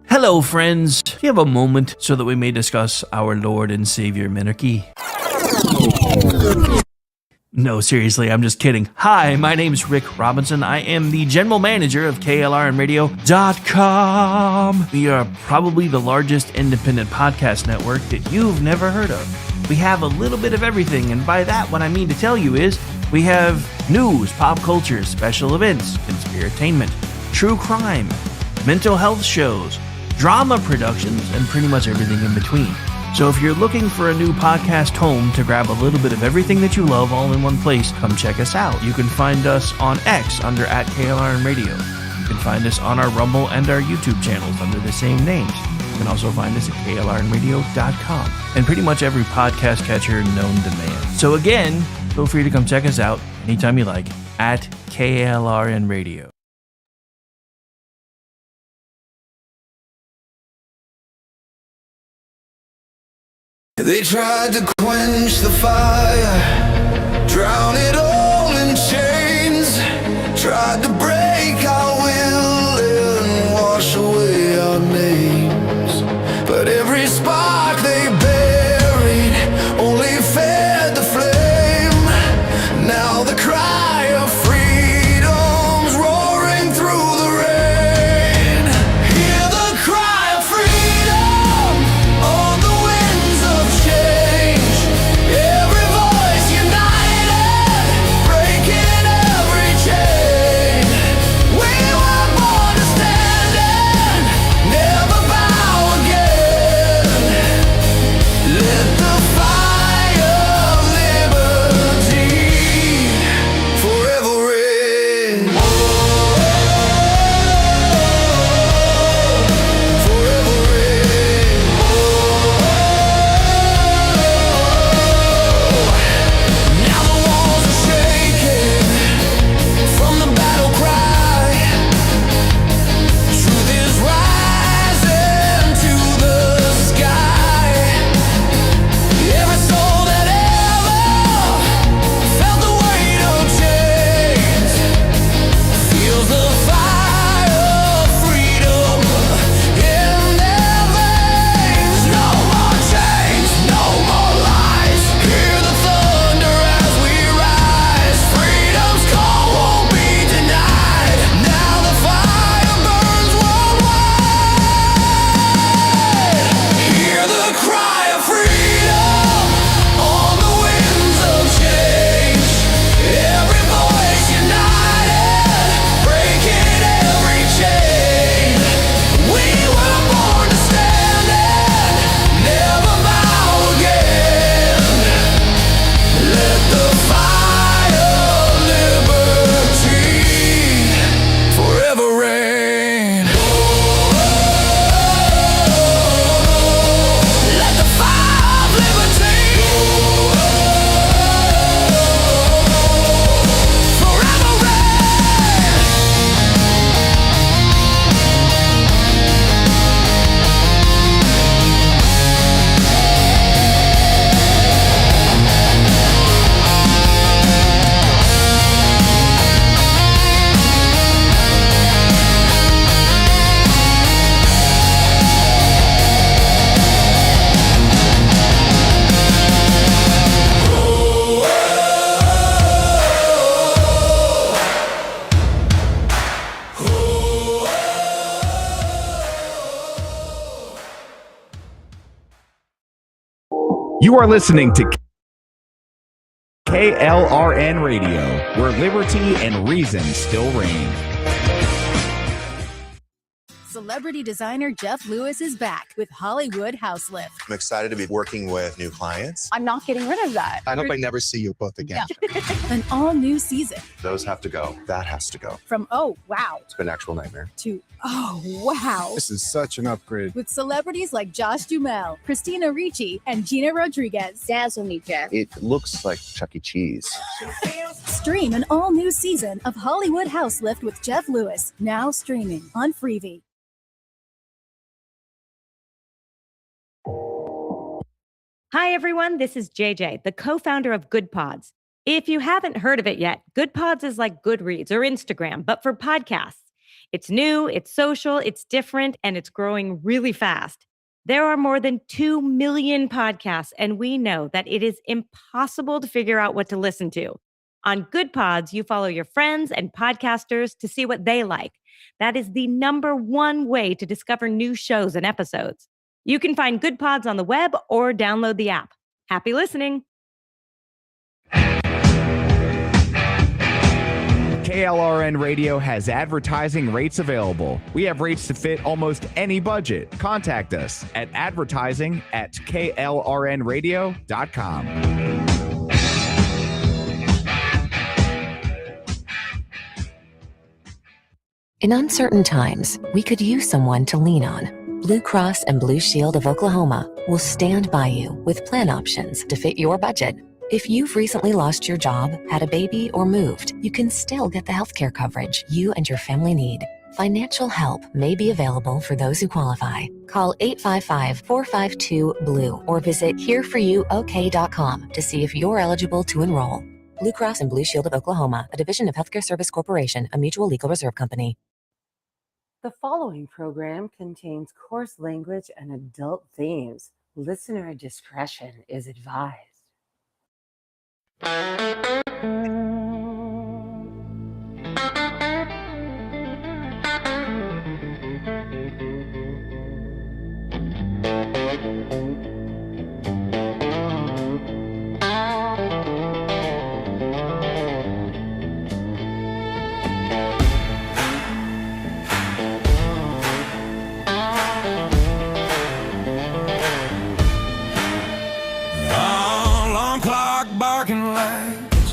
Hello, friends. Do you have a moment so that we may discuss our Lord and Savior Minarchy? No, seriously, I'm just kidding. Hi, my name's Rick Robinson. I am the general manager of KLRNradio.com. We are probably the largest independent podcast network that you've never heard of. We have a little bit of everything, and by that, what I mean to tell you is we have news, pop culture, special events, conspiratainment, true crime, mental health shows, drama productions, and pretty much everything in between. So if you're looking for a new podcast home to grab a little bit of everything that you love all in one place, come check us out. You can find us on X under @KLRNradio. You can find us on our Rumble and our YouTube channels under the same names. You can also find us at KLRNradio.com and pretty much every podcast catcher known to man. So again, feel free to come check us out anytime you like at KLRNradio. They tried to quench the fire, drown it all in chains, tried to break our will and wash away our names. But every spark they buried only fed the flame. Now the cry of freedom's roaring through the rain. Hear the cry of freedom on the winds of change. Every voice united, breaking every chain. We were born to stand and never bow again. Let the fire of liberty forever reign. Forever reign. Now the walls are shaking from the battle cry. Truth is rising to the sky. Every soul that ever felt the weight of chains feels the fire of freedom in their veins. No more chains, no more lies. Hear the thunder as we rise. Freedom's call won't be denied. Now the fire burns worldwide. Hear the cry of freedom on the winds of change. Every voice united, breaking every chain. We were born to stand and never bow again. Let the fire of liberty forever reign. Let the fire of liberty forever reign. You are listening to KLRN Radio, where liberty and reason still reign. Celebrity designer Jeff Lewis is back with Hollywood House Lift. I'm excited to be working with new clients. I'm not getting rid of that. I hope I never see you both again. An all-new season. Those have to go. That has to go. From oh, wow, It's been an actual nightmare. to oh, wow. This is such an upgrade. With celebrities like Josh Duhamel, Christina Ricci, and Gina Rodriguez. Dazzle me, Jeff. It looks like Chuck E. Cheese. Stream an all-new season of Hollywood House Lift with Jeff Lewis, now streaming on Freevee. Hi, everyone. This is JJ, the co-founder of Good Pods. If you haven't heard of it yet, Good Pods is like Goodreads or Instagram, but for podcasts. It's new, it's social, it's different, and it's growing really fast. There are more than 2 million podcasts, and we know that it is impossible to figure out what to listen to. On Good Pods, you follow your friends and podcasters to see what they like. That is the #1 way to discover new shows and episodes. You can find Good Pods on the web or download the app. Happy listening. KLRN Radio has advertising rates available. We have rates to fit almost any budget. Contact us at advertising@klrnradio.com. In uncertain times, we could use someone to lean on. Blue Cross and Blue Shield of Oklahoma will stand by you with plan options to fit your budget. If you've recently lost your job, had a baby, or moved, you can still get the healthcare coverage you and your family need. Financial help may be available for those who qualify. Call 855-452-BLUE or visit hereforyouok.com to see if you're eligible to enroll. Blue Cross and Blue Shield of Oklahoma, a division of Healthcare Service Corporation, a mutual legal reserve company. The following program contains coarse language and adult themes. Listener discretion is advised.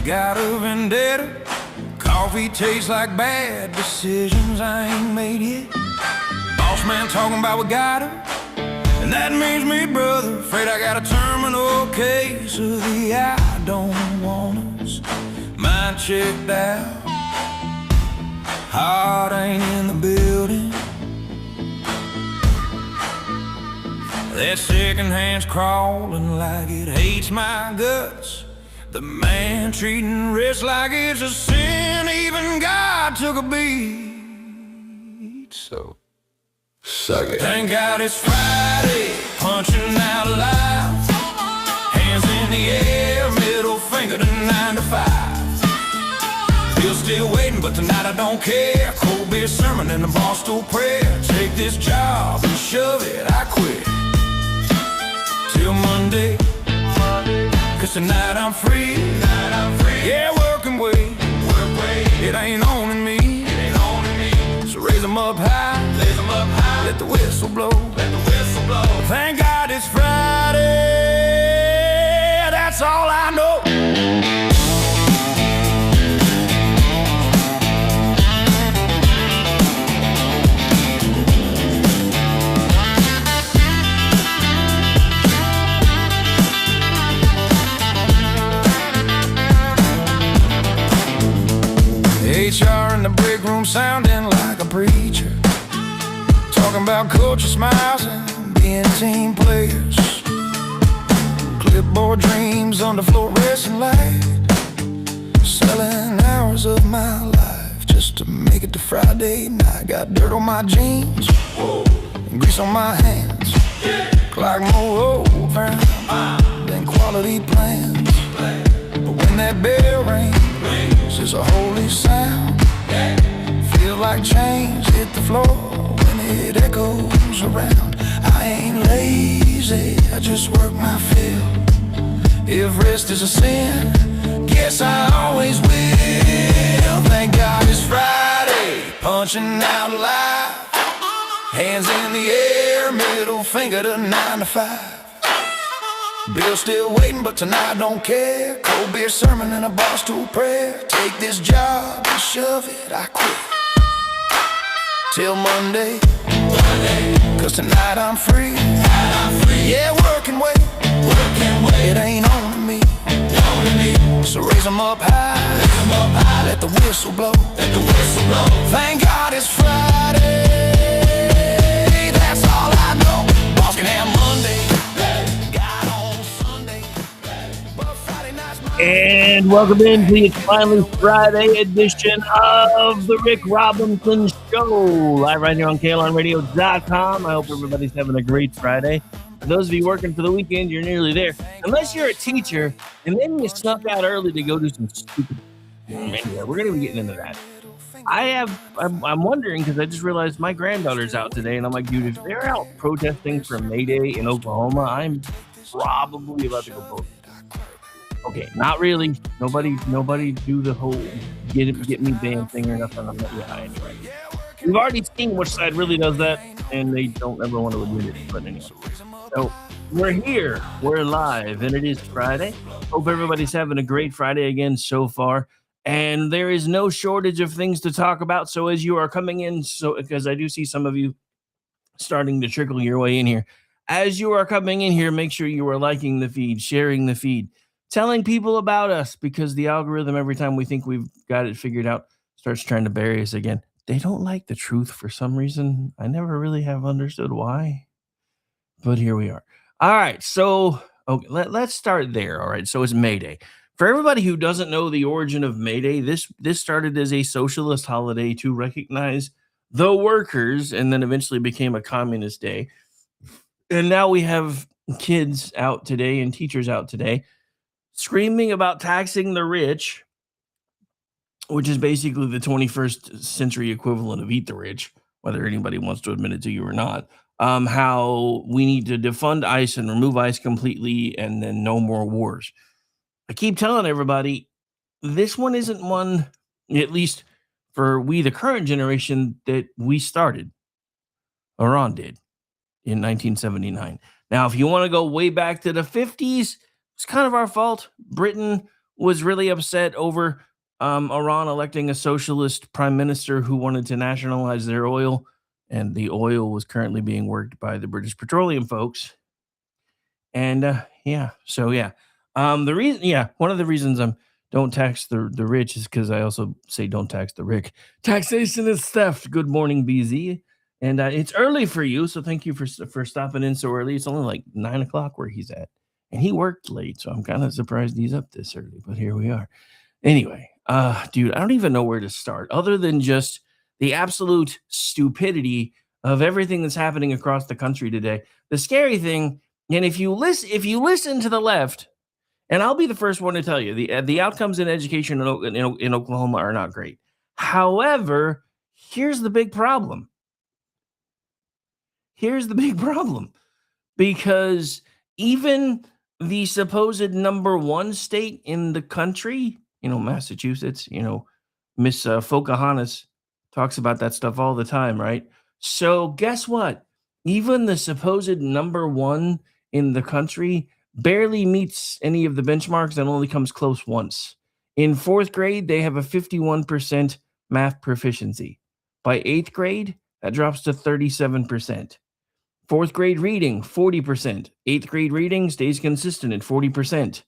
Got a vendetta. Coffee tastes like bad decisions I ain't made yet. Boss man talking about we got her, and that means me, brother. Afraid I got a terminal case of the I don't want us. Mind checked out, heart ain't in the building. That second hand's crawling like it hates my guts. The man treating rich like it's a sin. Even God took a beat. So, suck it. Thank God it's Friday, punching out loud. Hands in the air, middle finger to 9 to 5. Bill's still waiting, but tonight I don't care. Cold beer sermon and a barstool prayer. Take this job and shove it, I quit. Till Monday. Cause tonight I'm free. Yeah, work and wait. It ain't owning me. So raise them up high. Let the whistle blow. Thank God it's Friday. That's all I know. HR in the break room sounding like a preacher, talking about culture smiles and being team players. Clipboard dreams on the fluorescent light, selling hours of my life just to make it to Friday night. Got dirt on my jeans, and grease on my hands, clock more overtime than quality plans. But when that bell rings, it's a holy sound. Feel like chains hit the floor when it echoes around. I ain't lazy, I just work my fill. If rest is a sin, guess I always will. Thank God it's Friday, punching out loud. Hands in the air, middle finger to 9 to 5. Bill still waiting, but tonight don't care. Cold beer sermon and a bar stool prayer. Take this job and shove it, I quit. Till Monday, cause tonight I'm free. Yeah, working way, it ain't on me. So raise 'em up high, let the whistle blow. Thank God it's Friday, that's all I know. Boss can have Monday, God on Sunday, but Friday night's my... And welcome into the finally Friday edition of the Rick Robinson Show, live right here on KLONradio.com. I hope everybody's having a great Friday. For those of you working for the weekend, you're nearly there. Unless you're a teacher, and then you snuck out early to go do some stupid... Anyway, we're going to be getting into that. I'm wondering, because I just realized my granddaughter's out today, and I'm like, dude, if they're out protesting for Mayday in Oklahoma, I'm probably about to go vote. Okay, not really. Nobody do the whole get me banned thing or nothing. I'm not anyway. We've already seen which side really does that, and they don't ever want to admit it. But anyway, so we're here, we're live, and it is Friday. Hope everybody's having a great Friday again so far. And there is no shortage of things to talk about. So as you are coming in, because I do see some of you starting to trickle your way in here. As you are coming in here, make sure you are liking the feed, sharing the feed, telling people about us, because the algorithm, every time we think we've got it figured out, starts trying to bury us again. They don't like the truth for some reason. I never really have understood why, but here we are. All right, so okay, let's start there. All right, so it's Mayday. For everybody who doesn't know the origin of Mayday, this started as a socialist holiday to recognize the workers, and then eventually became a communist day. And now we have kids out today and teachers out today screaming about taxing the rich, which is basically the 21st century equivalent of eat the rich, whether anybody wants to admit it to you or not. How we need to defund ICE and remove ICE completely, and then no more wars. I keep telling everybody, this one isn't one, at least for we, the current generation, that we started. Iran did in 1979. Now, if you want to go way back to the 50s, it's kind of our fault. Britain was really upset over Iran electing a socialist prime minister who wanted to nationalize their oil, and the oil was currently being worked by the British Petroleum folks. And the reason, one of the reasons I'm don't tax the rich is because I also say don't tax the Rick. Taxation is theft. Good morning, BZ. And it's early for you, so thank you for stopping in so early. It's only like 9 o'clock where he's at, and he worked late, so I'm kind of surprised he's up this early. But here we are. Anyway, dude, I don't even know where to start other than just the absolute stupidity of everything that's happening across the country today. The scary thing, and if you listen to the left, and I'll be the first one to tell you, the outcomes in education in Oklahoma are not great. However, here's the big problem. Because even the supposed number one state in the country, Massachusetts, Miss Pocahontas talks about that stuff all the time, right? So guess what? Even the supposed number one in the country barely meets any of the benchmarks and only comes close once. In 4th grade, they have a 51% math proficiency. By 8th grade, that drops to 37%. 4th grade reading, 40%. 8th grade reading stays consistent at 40%.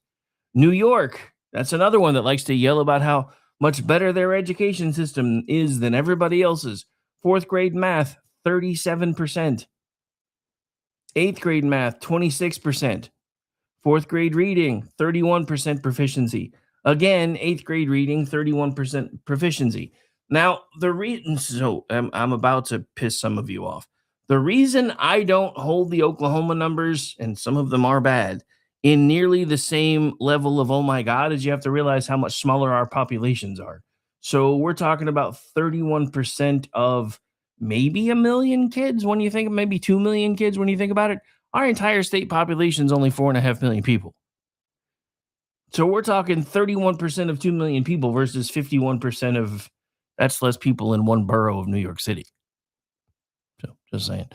New York, that's another one that likes to yell about how much better their education system is than everybody else's. 4th grade math, 37%. 8th grade math, 26%. 4th grade reading, 31% proficiency. Again, 8th grade reading, 31% proficiency. Now, the reason, so I'm about to piss some of you off. The reason I don't hold the Oklahoma numbers, and some of them are bad, in nearly the same level of, oh my God, is you have to realize how much smaller our populations are. So we're talking about 31% of maybe 1 million kids when you think, maybe 2 million kids when you think about it. Our entire state population is only 4.5 million people. So we're talking 31% of 2 million people versus 51% of, that's less people in one borough of New York City. So Just saying.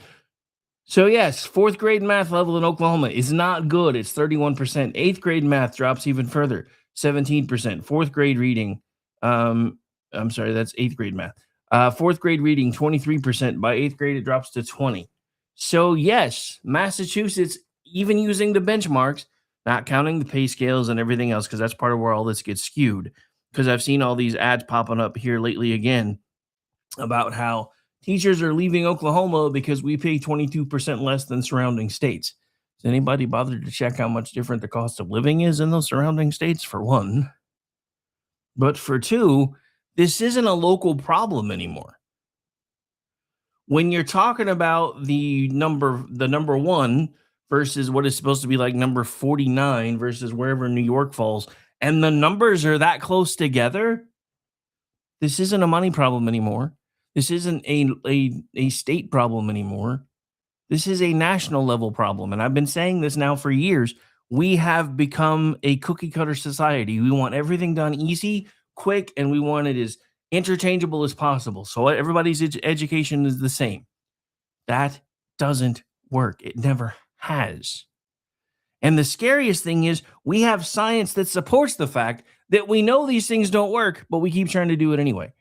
So yes, fourth grade math level in Oklahoma is not good. It's 31%. Eighth grade math drops even further, 17%. Fourth grade reading, I'm sorry, that's eighth grade math. Fourth grade reading, 23%. By eighth grade, it drops to 20. So yes, Massachusetts, even using the benchmarks, not counting the pay scales and everything else, because that's part of where all this gets skewed. Because I've seen all these ads popping up here lately again about how teachers are leaving Oklahoma because we pay 22% less than surrounding states. Has anybody bothered to check how much different the cost of living is in those surrounding states, for one? But for two, this isn't a local problem anymore. When you're talking about the number one versus what is supposed to be like number 49 versus wherever New York falls, and the numbers are that close together, this isn't a money problem anymore. This isn't a state problem anymore. This is a national level problem. And I've been saying this now for years. We have become a cookie cutter society. We want everything done easy, quick, and we want it as interchangeable as possible. So everybody's education is the same. That doesn't work. It never has. And the scariest thing is we have science that supports the fact that we know these things don't work, but we keep trying to do it anyway.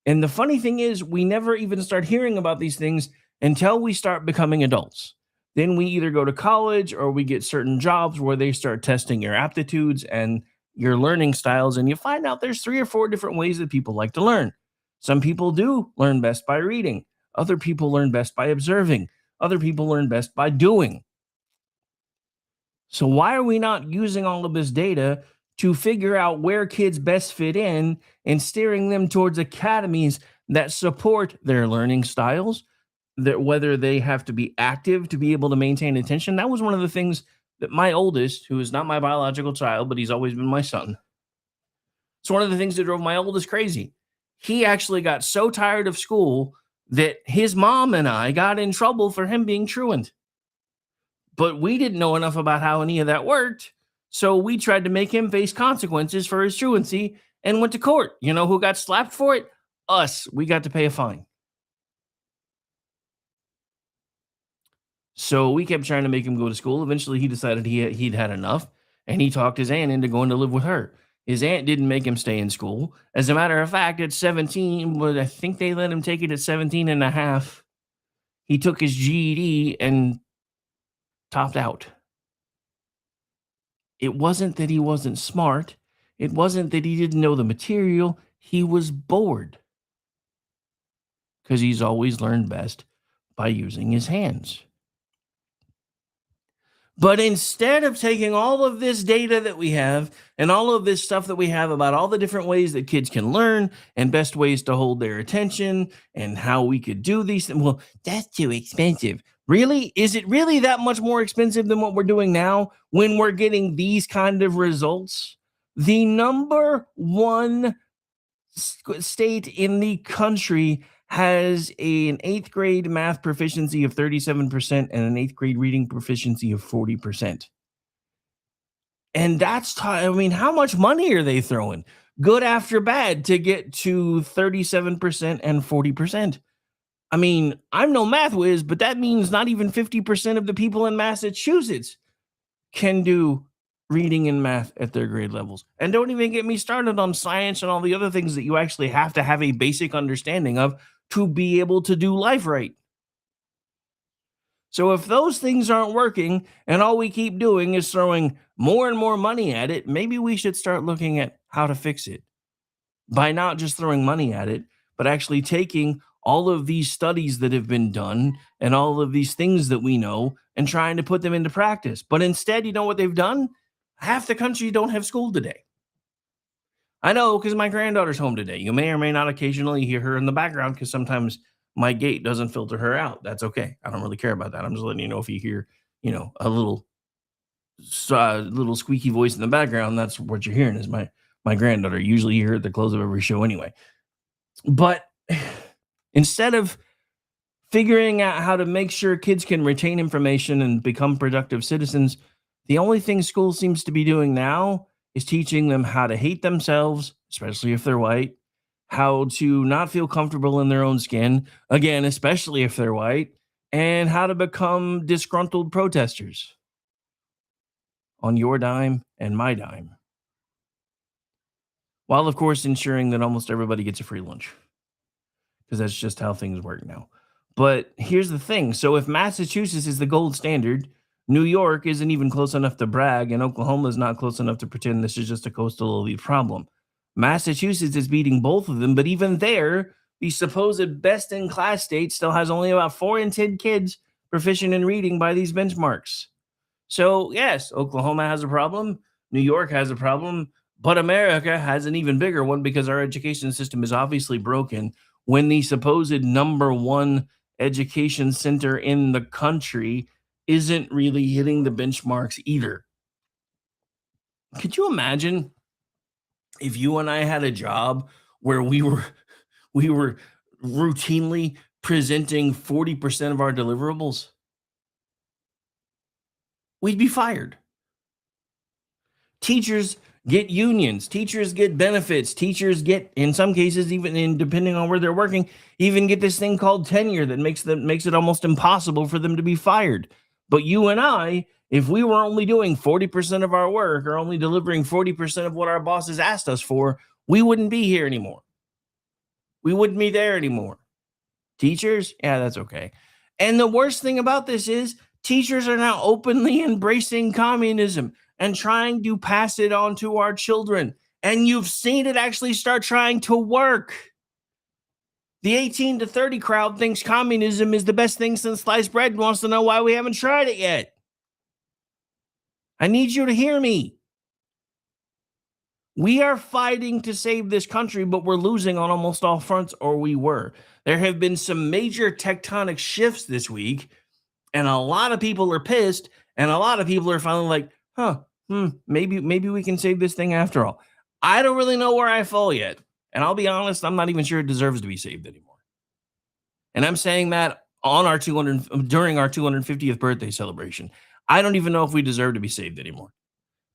And the funny thing is we never even start hearing about these things until we start becoming adults. Then we either go to college or we get certain jobs where they start testing your aptitudes and your learning styles. And you find out there's 3 or 4 different ways that people like to learn. Some people do learn best by reading. Other people learn best by observing. Other people learn best by doing. So why are we not using all of this data to figure out where kids best fit in and steering them towards academies that support their learning styles, that whether they have to be active to be able to maintain attention? That was one of the things that my oldest, who is not my biological child, but he's always been my son, it's one of the things that drove my oldest crazy. He actually got so tired of school that his mom and I got in trouble for him being truant. But we didn't know enough about how any of that worked, so we tried to make him face consequences for his truancy and went to court. You know who got slapped for it? Us. We got to pay a fine. So we kept trying to make him go to school. Eventually, he decided he'd had enough, and he talked his aunt into going to live with her. His aunt didn't make him stay in school. As a matter of fact, at 17, I think they let him take it at 17 and a half. He took his GED and topped out. It wasn't that he wasn't smart. It wasn't that he didn't know the material. He was bored. Because he's always learned best by using his hands. But instead of taking all of this data that we have and all of this stuff that we have about all the different ways that kids can learn and best ways to hold their attention and how we could do these things, well, that's too expensive. Really? Is it really that much more expensive than what we're doing now when we're getting these kind of results? The number one state in the country has an 8th grade math proficiency of 37% and an 8th grade reading proficiency of 40%. And that's, how much money are they throwing? Good after bad to get to 37% and 40%. I'm no math whiz, but that means not even 50% of the people in Massachusetts can do reading and math at their grade levels. And don't even get me started on science and all the other things that you actually have to have a basic understanding of to be able to do life right. So if those things aren't working and all we keep doing is throwing more and more money at it, maybe we should start looking at how to fix it by not just throwing money at it, but actually taking all of these studies that have been done and all of these things that we know and trying to put them into practice. But instead, you know what they've done? Half the country don't have school today. I know, because my granddaughter's home today. You may or may not occasionally hear her in the background because sometimes my gate doesn't filter her out. That's okay. I don't really care about that. I'm just letting you know if you hear, a little squeaky voice in the background, that's what you're hearing is my granddaughter. Usually you hear her at the close of every show anyway. But instead of figuring out how to make sure kids can retain information and become productive citizens, the only thing school seems to be doing now is teaching them how to hate themselves, especially if they're white, how to not feel comfortable in their own skin, again, especially if they're white, and how to become disgruntled protesters on your dime and my dime, while of course ensuring that almost everybody gets a free lunch, because that's just how things work now. But here's the thing. So if Massachusetts is the gold standard, New York isn't even close enough to brag, and Oklahoma is not close enough to pretend this is just a coastal elite problem. Massachusetts is beating both of them, but even there, the supposed best-in-class state still has only about 4 in 10 kids proficient in reading by these benchmarks. So, yes, Oklahoma has a problem, New York has a problem, but America has an even bigger one because our education system is obviously broken when the supposed number one education center in the country isn't really hitting the benchmarks either. Could you imagine if you and I had a job where we were routinely presenting 40% of our deliverables? We'd be fired. Teachers get unions, teachers get benefits, teachers get, in some cases, even in depending on where they're working, even get this thing called tenure that makes it almost impossible for them to be fired. But you and I, if we were only doing 40% of our work or only delivering 40% of what our bosses asked us for, we wouldn't be here anymore. We wouldn't be there anymore. Teachers, yeah, that's okay. And the worst thing about this is teachers are now openly embracing communism and trying to pass it on to our children. And you've seen it actually start trying to work. The 18 to 30 crowd thinks communism is the best thing since sliced bread and wants to know why we haven't tried it yet. I need you to hear me. We are fighting to save this country, but we're losing on almost all fronts, or we were. There have been some major tectonic shifts this week, and a lot of people are pissed, and a lot of people are finally like, maybe we can save this thing after all. I don't really know where I fall yet. And I'll be honest, I'm not even sure it deserves to be saved anymore. And I'm saying that on our during our 250th birthday celebration. I don't even know if we deserve to be saved anymore.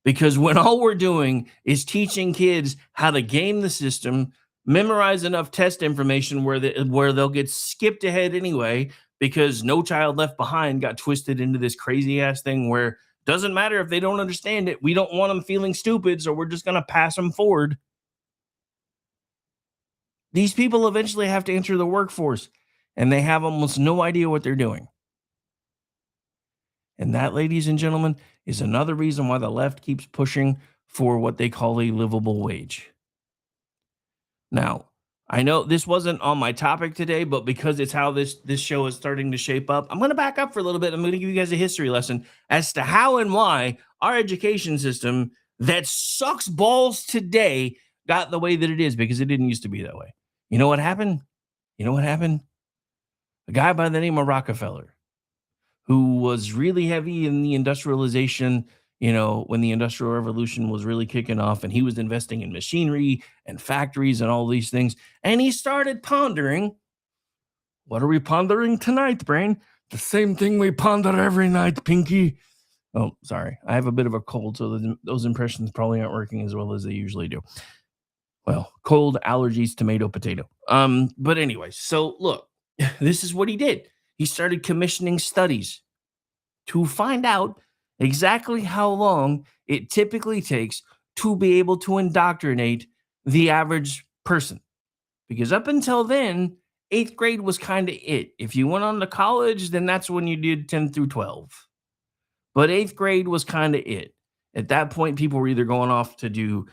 Because when all we're doing is teaching kids how to game the system, memorize enough test information where they'll get skipped ahead anyway, because No Child Left Behind got twisted into this crazy ass thing where doesn't matter if they don't understand it. We don't want them feeling stupid, so we're just going to pass them forward. These people eventually have to enter the workforce, and they have almost no idea what they're doing. And that, ladies and gentlemen, is another reason why the left keeps pushing for what they call a livable wage. Now, I know this wasn't on my topic today, but because it's how this show is starting to shape up, I'm going to back up for a little bit. I'm going to give you guys a history lesson as to how and why our education system that sucks balls today got the way that it is, because it didn't used to be that way. You know what happened? A guy by the name of Rockefeller, who was really heavy in the industrialization, when the Industrial Revolution was really kicking off, and he was investing in machinery and factories and all these things. And he started pondering, what are we pondering tonight, brain? The same thing we ponder every night, Pinky. Oh, sorry. I have a bit of a cold, so those impressions probably aren't working as well as they usually do. Well, cold, allergies, tomato, potato. But anyway, so look, this is what he did. He started commissioning studies to find out exactly how long it typically takes to be able to indoctrinate the average person. Because up until then, 8th grade was kind of it. If you went on to college, then that's when you did 10 through 12. But 8th grade was kind of it. At that point, people were either going off to do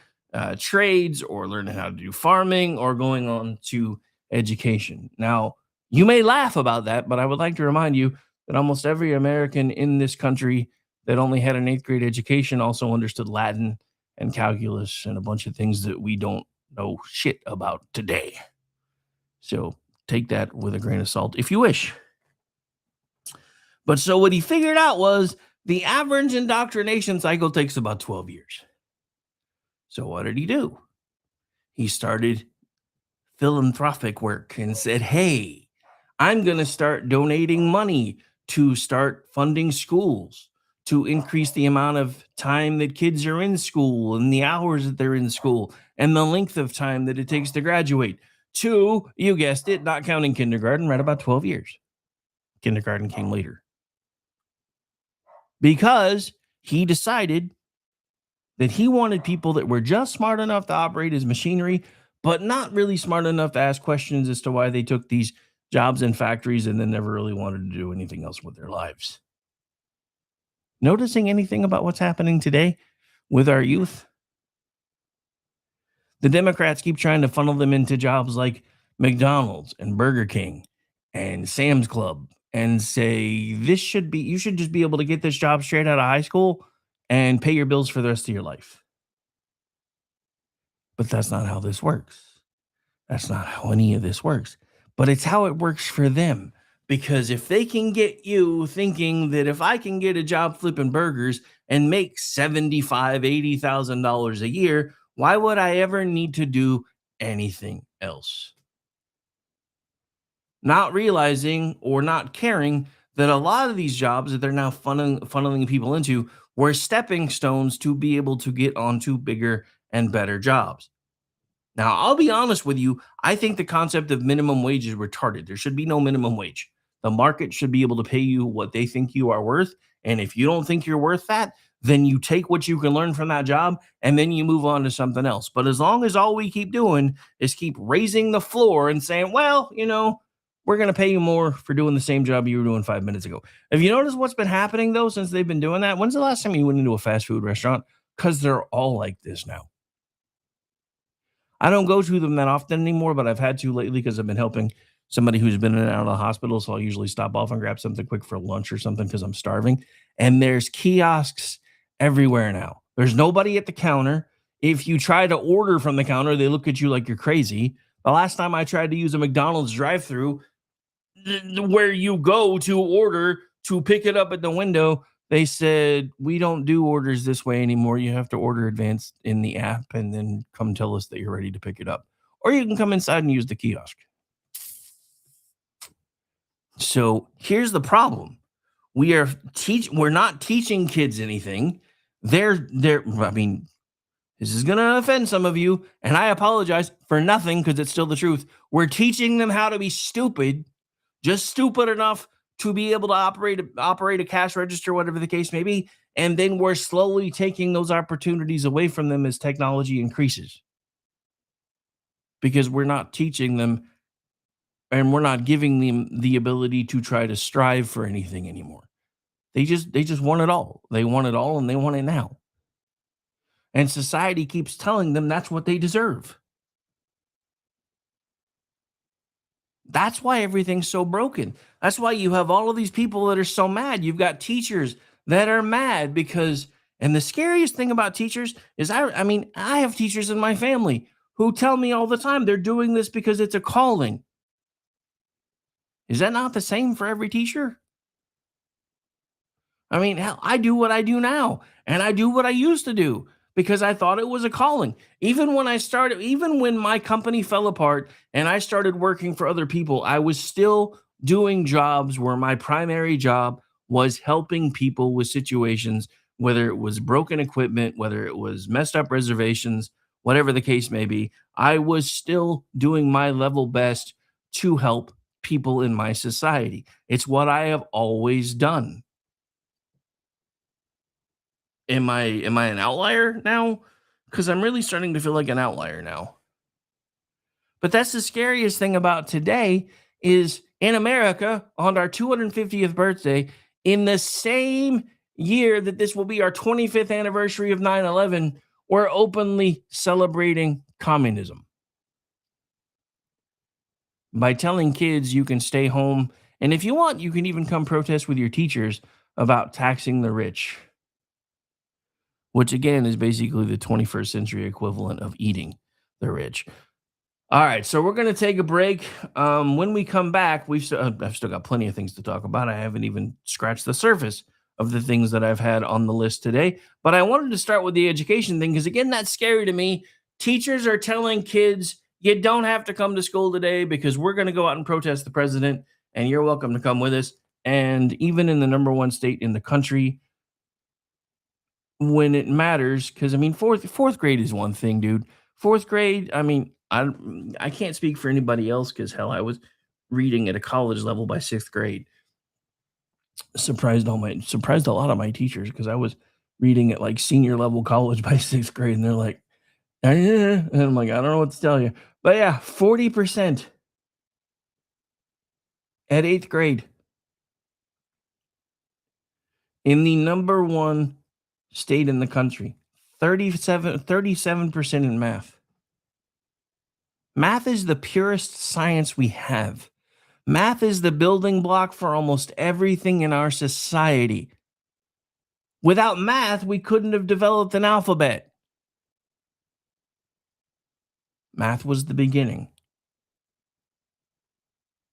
trades or learning how to do farming or going on to education. Now, you may laugh about that, but I would like to remind you that almost every American in this country that only had an 8th grade education also understood Latin and calculus and a bunch of things that we don't know shit about today. So take that with a grain of salt if you wish. But so what he figured out was the average indoctrination cycle takes about 12 years. So what did he do? He started philanthropic work and said, hey, I'm going to start donating money to start funding schools, to increase the amount of time that kids are in school and the hours that they're in school and the length of time that it takes to graduate to, you guessed it, not counting kindergarten, right about 12 years. kindergarten came later. Because he decided that he wanted people that were just smart enough to operate his machinery, but not really smart enough to ask questions as to why they took these jobs in factories and then never really wanted to do anything else with their lives. Noticing anything about what's happening today with our youth? The Democrats keep trying to funnel them into jobs like McDonald's and Burger King and Sam's Club and say, you should just be able to get this job straight out of high school and pay your bills for the rest of your life. But that's not how this works. That's not how any of this works. But it's how it works for them. Because if they can get you thinking that if I can get a job flipping burgers and make $75,000, $80,000 a year, why would I ever need to do anything else? Not realizing or not caring that a lot of these jobs that they're now funneling people into were stepping stones to be able to get onto bigger and better jobs. Now, I'll be honest with you. I think the concept of minimum wage is retarded. There should be no minimum wage. The market should be able to pay you what they think you are worth. And if you don't think you're worth that, then you take what you can learn from that job and then you move on to something else. But as long as all we keep doing is keep raising the floor and saying, well, we're going to pay you more for doing the same job you were doing 5 minutes ago. Have you noticed what's been happening, though, since they've been doing that? When's the last time you went into a fast food restaurant? Because they're all like this now. I don't go to them that often anymore, but I've had to lately because I've been helping somebody who's been in and out of the hospital. So I'll usually stop off and grab something quick for lunch or something because I'm starving. And there's kiosks everywhere now. There's nobody at the counter. If you try to order from the counter, they look at you like you're crazy. The last time I tried to use a McDonald's drive-thru, where you go to order to pick it up at the window, they said, we don't do orders this way anymore. You have to order advanced in the app and then come tell us that you're ready to pick it up. Or you can come inside and use the kiosk. So here's the problem. We're not teaching kids anything. This is going to offend some of you, and I apologize for nothing because it's still the truth. We're teaching them how to be stupid, just stupid enough to be able to operate a cash register, whatever the case may be, and then we're slowly taking those opportunities away from them as technology increases. Because we're not teaching them and we're not giving them the ability to try to strive for anything anymore. They just want it all. They want it all and they want it now. And society keeps telling them that's what they deserve. That's why everything's so broken. That's why you have all of these people that are so mad. You've got teachers that are mad because, and the scariest thing about teachers is I have teachers in my family who tell me all the time they're doing this because it's a calling. Is that not the same for every teacher? Hell, I do what I do now, and I do what I used to do because I thought it was a calling. Even when my company fell apart and I started working for other people, I was still doing jobs where my primary job was helping people with situations, whether it was broken equipment, whether it was messed up reservations, whatever the case may be. I was still doing my level best to help people in my society. It's what I have always done. Am I an outlier now? Because I'm really starting to feel like an outlier now. But that's the scariest thing about today is in America, on our 250th birthday, in the same year that this will be our 25th anniversary of 9/11, we're openly celebrating communism. By telling kids you can stay home, and if you want, you can even come protest with your teachers about taxing the rich. Which again is basically the 21st century equivalent of eating the rich. All right, so we're going to take a break. When we come back, I've still got plenty of things to talk about. I haven't even scratched the surface of the things that I've had on the list today. But I wanted to start with the education thing because, again, that's scary to me. Teachers are telling kids, you don't have to come to school today because we're going to go out and protest the president, and you're welcome to come with us. And even in the number one state in the country, when it matters, because fourth grade is one thing, dude. Fourth grade, I can't speak for anybody else because hell, I was reading at a college level by sixth grade. surprised a lot of my teachers because I was reading at like senior level college by 6th grade, and they're like, and I'm like, I don't know what to tell you. But yeah, 40% at 8th grade in the number one state in the country, 37% in math. Math is the purest science we have. Math is the building block for almost everything in our society. Without math, we couldn't have developed an alphabet. Math was the beginning.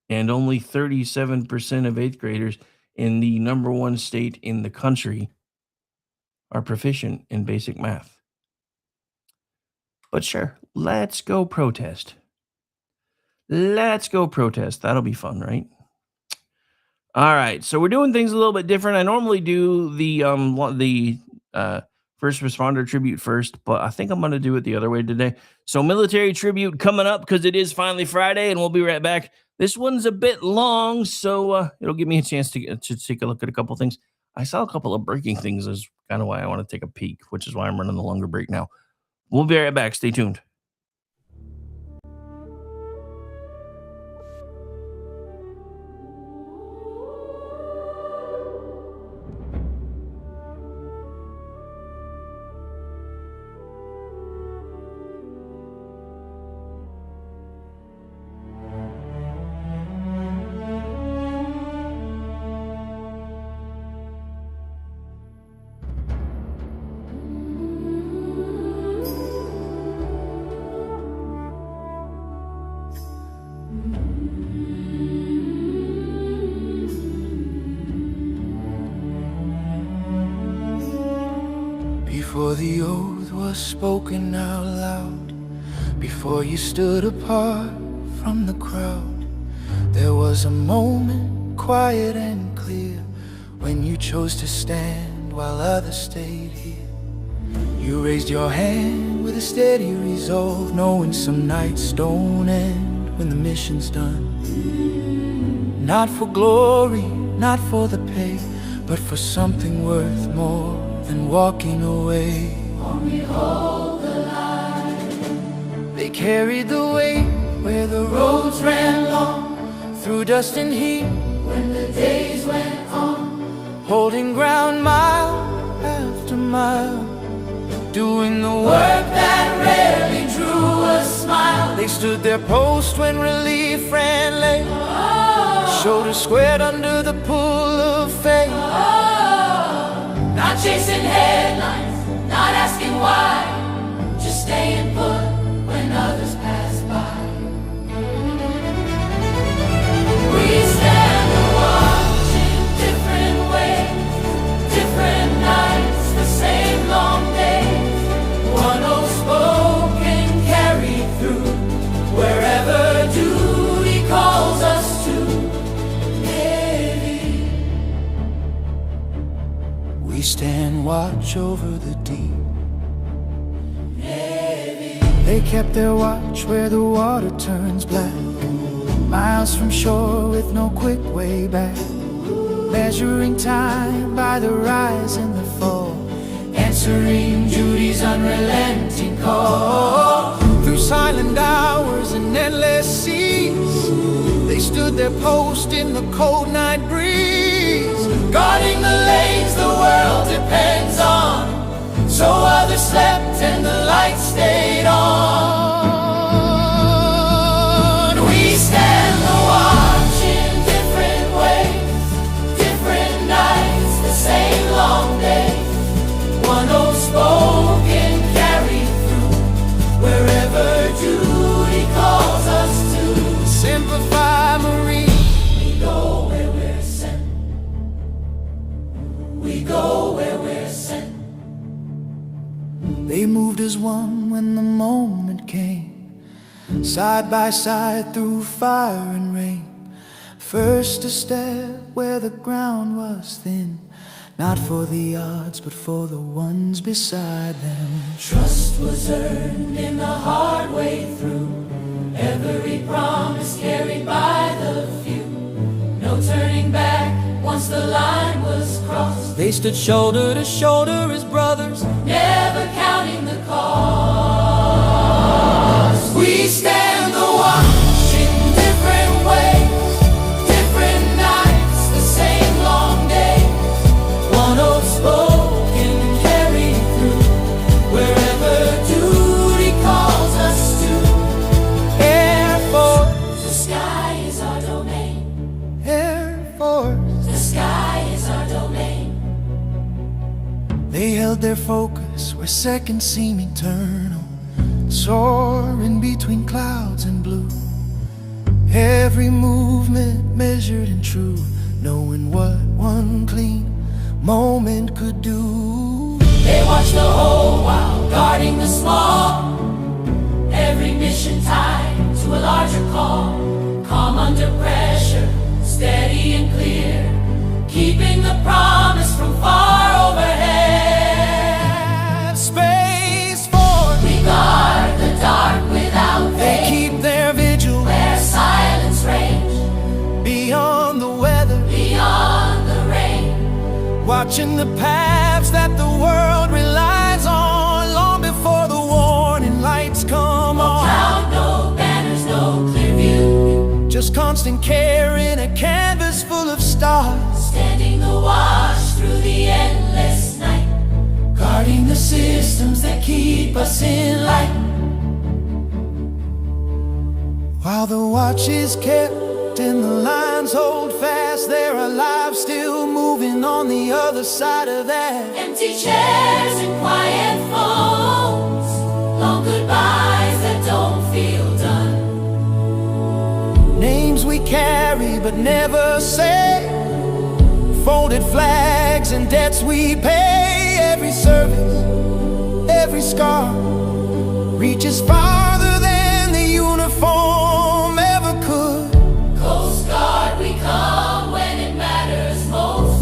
And only 37% of 8th graders in the number one state in the country are proficient in basic math. But sure, let's go protest. Let's go protest. That'll be fun, right? All right, so we're doing things a little bit different. I normally do the first responder tribute first, but I think I'm going to do it the other way today. So military tribute coming up because it is finally Friday, and we'll be right back. This one's a bit long, so it'll give me a chance to take a look at a couple things. I saw a couple of breaking things, is kind of why I want to take a peek, which is why I'm running the longer break now. We'll be right back. Stay tuned. Before the oath was spoken out loud, before you stood apart from the crowd, there was a moment, quiet and clear, when you chose to stand while others stayed here. You raised your hand with a steady resolve, knowing some nights don't end when the mission's done. Not for glory, not for the pay, but for something worth more than walking away. Only hold the line. They carried the weight where the roads ran long, through dust and heat when the days went on, holding ground mile after mile, doing the work that rarely drew a smile. They stood their post when relief ran late, shoulders squared under the pull of fate. Not chasing headlines, not asking why, just staying put when others pass by. We stand and watch in different ways, different nights, the same long days. One old spoken carried through, wherever duty calls us to. We stand watch over the deep. Navy. They kept their watch where the water turns black, miles from shore with no quick way back, measuring time by the rise and the fall, answering duty's unrelenting call. Through silent hours and endless seas, they stood their post in the cold night breeze, guarding the lanes the world depends on, so others slept and the light stayed on. We stand the watch in different ways, different nights, the same long days. One old spoken carried through, wherever duty calls us to. Simplify Marine, we go where we're sent. We go where we're sent. They moved as one when the moment came, side by side through fire and rain. First to step where the ground was thin, not for the odds but for the ones beside them. Trust was earned in the hard way through, every promise carried by the few. No turning back once the line was crossed, they stood shoulder to shoulder as brothers, never counting the cost. We stand the watch in different ways, different nights, the same long day. One old spoken carried through, wherever duty calls us to. Air Force, the sky is our domain. Air Force, the sky is our domain. They held their focus where seconds seem eternal, soaring between clouds and blue. Every movement measured and true, knowing what one clean moment could do. They watch the whole while guarding the small, every mission tied to a larger call. Calm under pressure, steady and clear, keeping the promise from far overhead. Space Force, we guard the dark without faith. They keep their vigil where silence reigns, beyond the weather, beyond the rain. Watching the paths that the world relies on, long before the warning lights come on. No cloud, no banners, no clear view, just constant care in a canvas full of stars. Standing the watch through the endless night, guarding the systems that keep us in light. While the watch is kept and the lines hold fast, there are lives still moving on the other side of that. Empty chairs and quiet phones, long goodbyes that don't feel done. Names we carry but never say, folded flags and debts we pay. Every service, every scar reaches farther than the uniform ever could. Coast Guard, we come when it matters most.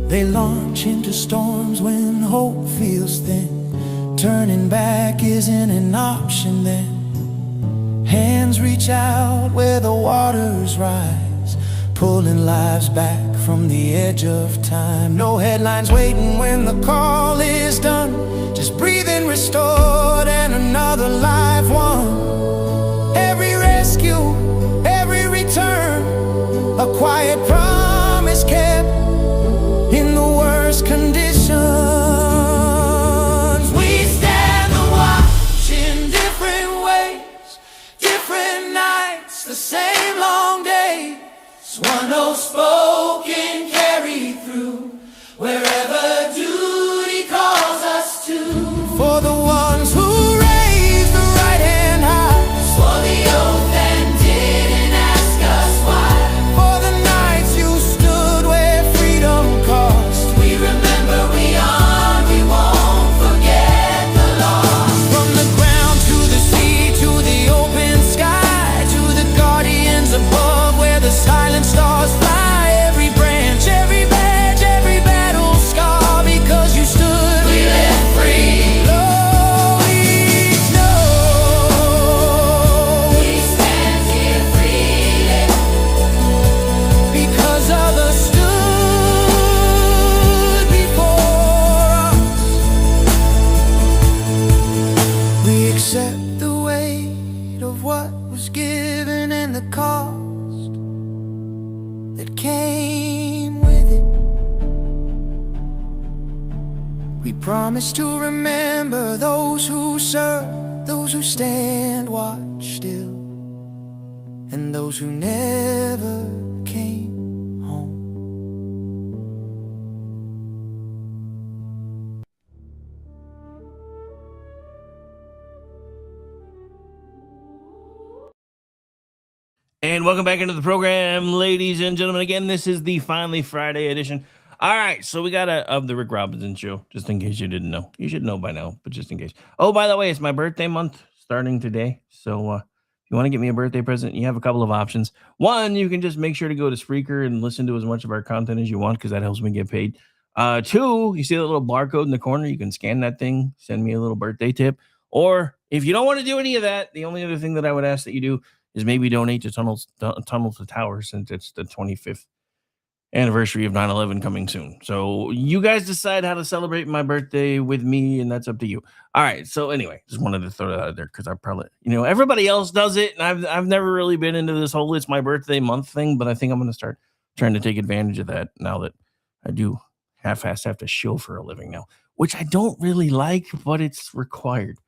They launch into storms when hope feels thin. Turning back isn't an option then. Hands reach out where the waters rise, pulling lives back from the edge of time. No headlines waiting when the call is done, just breathing restored and another life won. Every rescue, every return, a quiet promise kept in the worst conditions. We stand the watch in different ways, different nights, the same long day. One old spoken carried through, wherever duty calls us to. For the ones who raised the right hand high, swore the oath and didn't ask us why. For the nights you stood where freedom cost, we remember, we honor, we won't forget the loss. From the ground to the sea, to the open sky, to the guardians above where the silent stars fly. Every branch, every badge, every battle scar, because you stood, we live free. Lord, we know we stand here freely because others stood before us. We accept the weight of what was given and the cost that came with it. We promise to remember those who serve, those who stand watch still, and those who never came home. And welcome back into the program, ladies and gentlemen. Again, this is the Finally Friday edition. All right, so we got of the Rick Robinson Show, just in case you didn't know. You should know by now, but just in case. Oh, by the way, it's my birthday month starting today. So if you want to get me a birthday present, you have a couple of options. One, you can just make sure to go to Spreaker and listen to as much of our content as you want, because that helps me get paid. Two, you see the little barcode in the corner. You can scan that thing, send me a little birthday tip. Or if you don't want to do any of that, the only other thing that I would ask that you do is maybe donate to Tunnels to Towers, since it's the 25th anniversary of 9/11 coming soon. So you guys decide how to celebrate my birthday with me, and that's up to you. All right. So anyway, just wanted to throw that out there because I probably, everybody else does it, and I've never really been into this whole it's my birthday month thing, but I think I'm going to start trying to take advantage of that now that I do half-ass have to shill for a living now, which I don't really like, but it's required.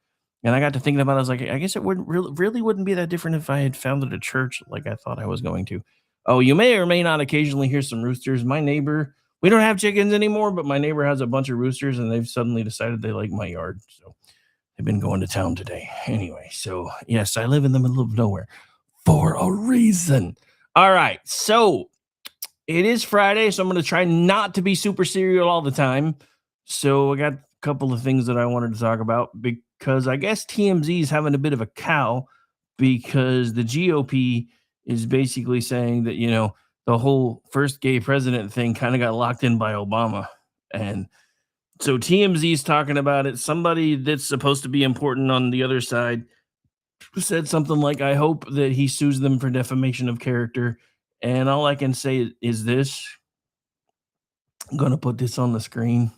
And I got to thinking about it. I was like, I guess it wouldn't really wouldn't be that different if I had founded a church like I thought I was going to. Oh, you may or may not occasionally hear some roosters. My neighbor, we don't have chickens anymore, but my neighbor has a bunch of roosters, and they've suddenly decided they like my yard. So they've been going to town today. Anyway, so yes, I live in the middle of nowhere for a reason. All right. So it is Friday, so I'm going to try not to be super serial all the time. So I got a couple of things that I wanted to talk about because I guess TMZ is having a bit of a cow because the GOP is basically saying that, the whole first gay president thing kind of got locked in by Obama. And so TMZ is talking about it. Somebody that's supposed to be important on the other side said something like, I hope that he sues them for defamation of character. And all I can say is this. I'm going to put this on the screen.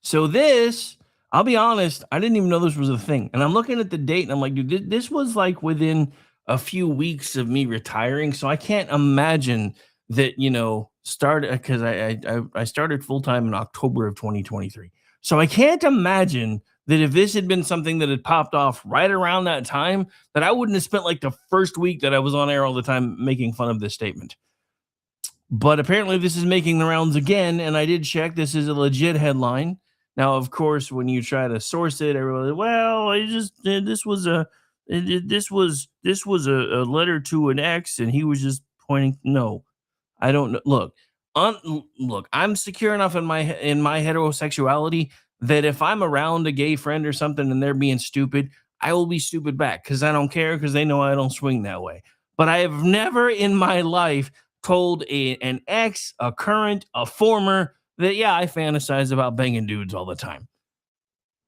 So this, I'll be honest, I didn't even know this was a thing. And I'm looking at the date and I'm like, dude, this was like within a few weeks of me retiring. So I can't imagine that, started because I started full-time in October of 2023. So I can't imagine that if this had been something that had popped off right around that time, that I wouldn't have spent like the first week that I was on air all the time making fun of this statement. But apparently this is making the rounds again, and I did check. This is a legit headline. Now, of course, when you try to source it, everybody, well, this was a letter to an ex, and he was just pointing. No, I don't know. Look, I'm secure enough in my heterosexuality that if I'm around a gay friend or something and they're being stupid, I will be stupid back because I don't care, because they know I don't swing that way. But I have never in my life told an ex, a current, a former that, yeah, I fantasize about banging dudes all the time.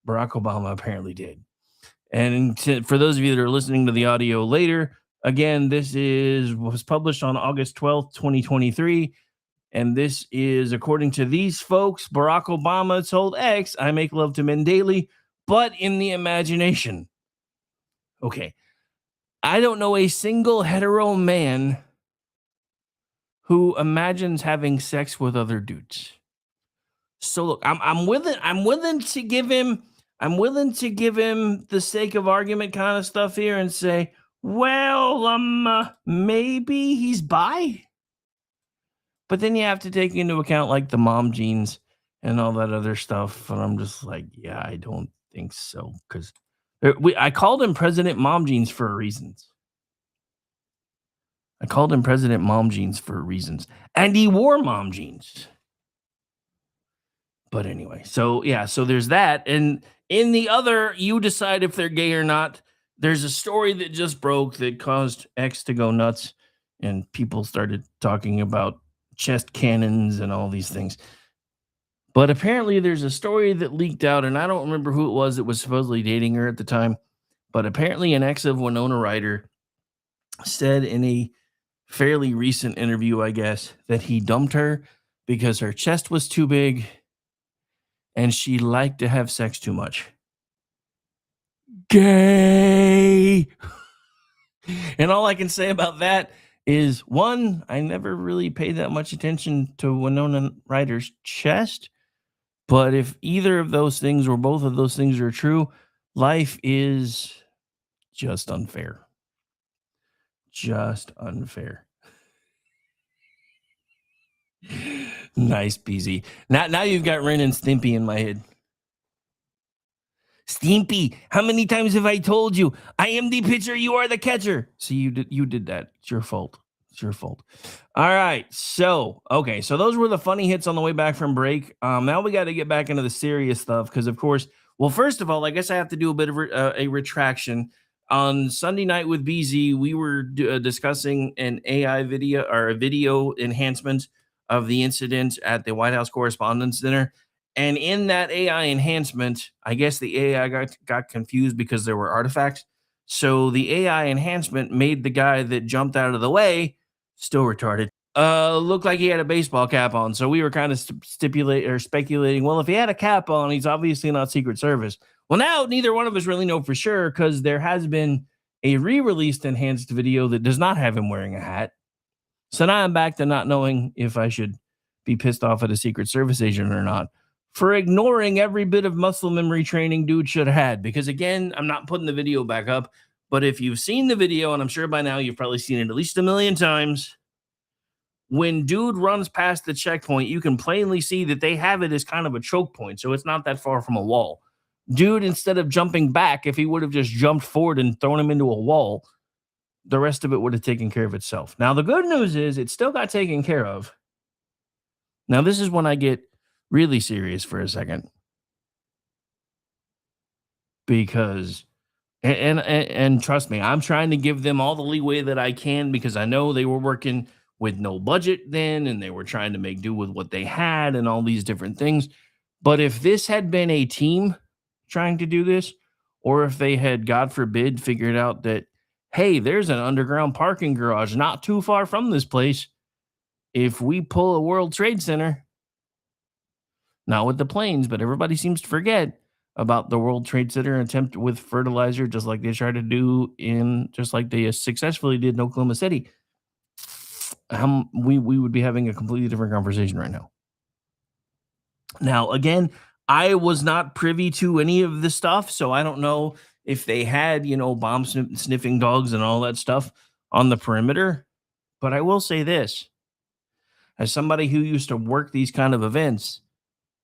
Barack Obama apparently did. And for those of you that are listening to the audio later, again, this was published on August 12th, 2023. And this is, according to these folks, Barack Obama told ex, I make love to men daily, but in the imagination. Okay. I don't know a single hetero man who imagines having sex with other dudes. So look, I'm willing to give him the sake of argument kind of stuff here and say, well, maybe he's bi. But then you have to take into account like the mom genes and all that other stuff. And I'm just like, yeah, I don't think so. Because I called him President Mom Jeans for reasons. And he wore mom jeans. But anyway, so there's that. And in the other, you decide if they're gay or not. There's a story that just broke that caused X to go nuts. And people started talking about chest cannons and all these things. But apparently there's a story that leaked out, and I don't remember who it was that was supposedly dating her at the time. But apparently an ex of Winona Ryder said in a fairly recent interview, I guess, that he dumped her because her chest was too big and she liked to have sex too much. Gay. And all I can say about that is, one, I never really paid that much attention to Winona Ryder's chest. But if either of those things or both of those things are true, life is just unfair. Just unfair. Nice, BZ. Now you've got Ren and Stimpy in my head. Stimpy, how many times have I told you? I am the pitcher, you are the catcher. See, you did that. It's your fault. All right. So those were the funny hits on the way back from break. Now we got to get back into the serious stuff because, of course, well, first of all, I guess I have to do a bit of a retraction. On Sunday night with BZ, we were discussing an AI video or a video enhancement of the incident at the White House Correspondents' Dinner. And in that AI enhancement, I guess the AI got confused because there were artifacts. So the AI enhancement made the guy that jumped out of the way, still retarded, looked like he had a baseball cap on. So we were kind of speculating, well, if he had a cap on, he's obviously not Secret Service. Well, now neither one of us really know for sure because there has been a re-released enhanced video that does not have him wearing a hat. So now I'm back to not knowing if I should be pissed off at a Secret Service agent or not for ignoring every bit of muscle memory training dude should have had. Because again, I'm not putting the video back up, but if you've seen the video, and I'm sure by now you've probably seen it at least a million times, when dude runs past the checkpoint, you can plainly see that they have it as kind of a choke point. So it's not that far from a wall. Dude, instead of jumping back, if he would have just jumped forward and thrown him into a wall, the rest of it would have taken care of itself. Now, the good news is it still got taken care of. Now, this is when I get really serious for a second. Because, and trust me, I'm trying to give them all the leeway that I can because I know they were working with no budget then and they were trying to make do with what they had and all these different things. But if this had been a team trying to do this, or if they had, God forbid, figured out that, hey, there's an underground parking garage not too far from this place. If we pull a World Trade Center, not with the planes, but everybody seems to forget about the World Trade Center attempt with fertilizer, just like they tried to do just like they successfully did in Oklahoma City. We would be having a completely different conversation right now. Now, again, I was not privy to any of this stuff, so I don't know if they had, bomb sniffing dogs and all that stuff on the perimeter. But I will say this, as somebody who used to work these kind of events,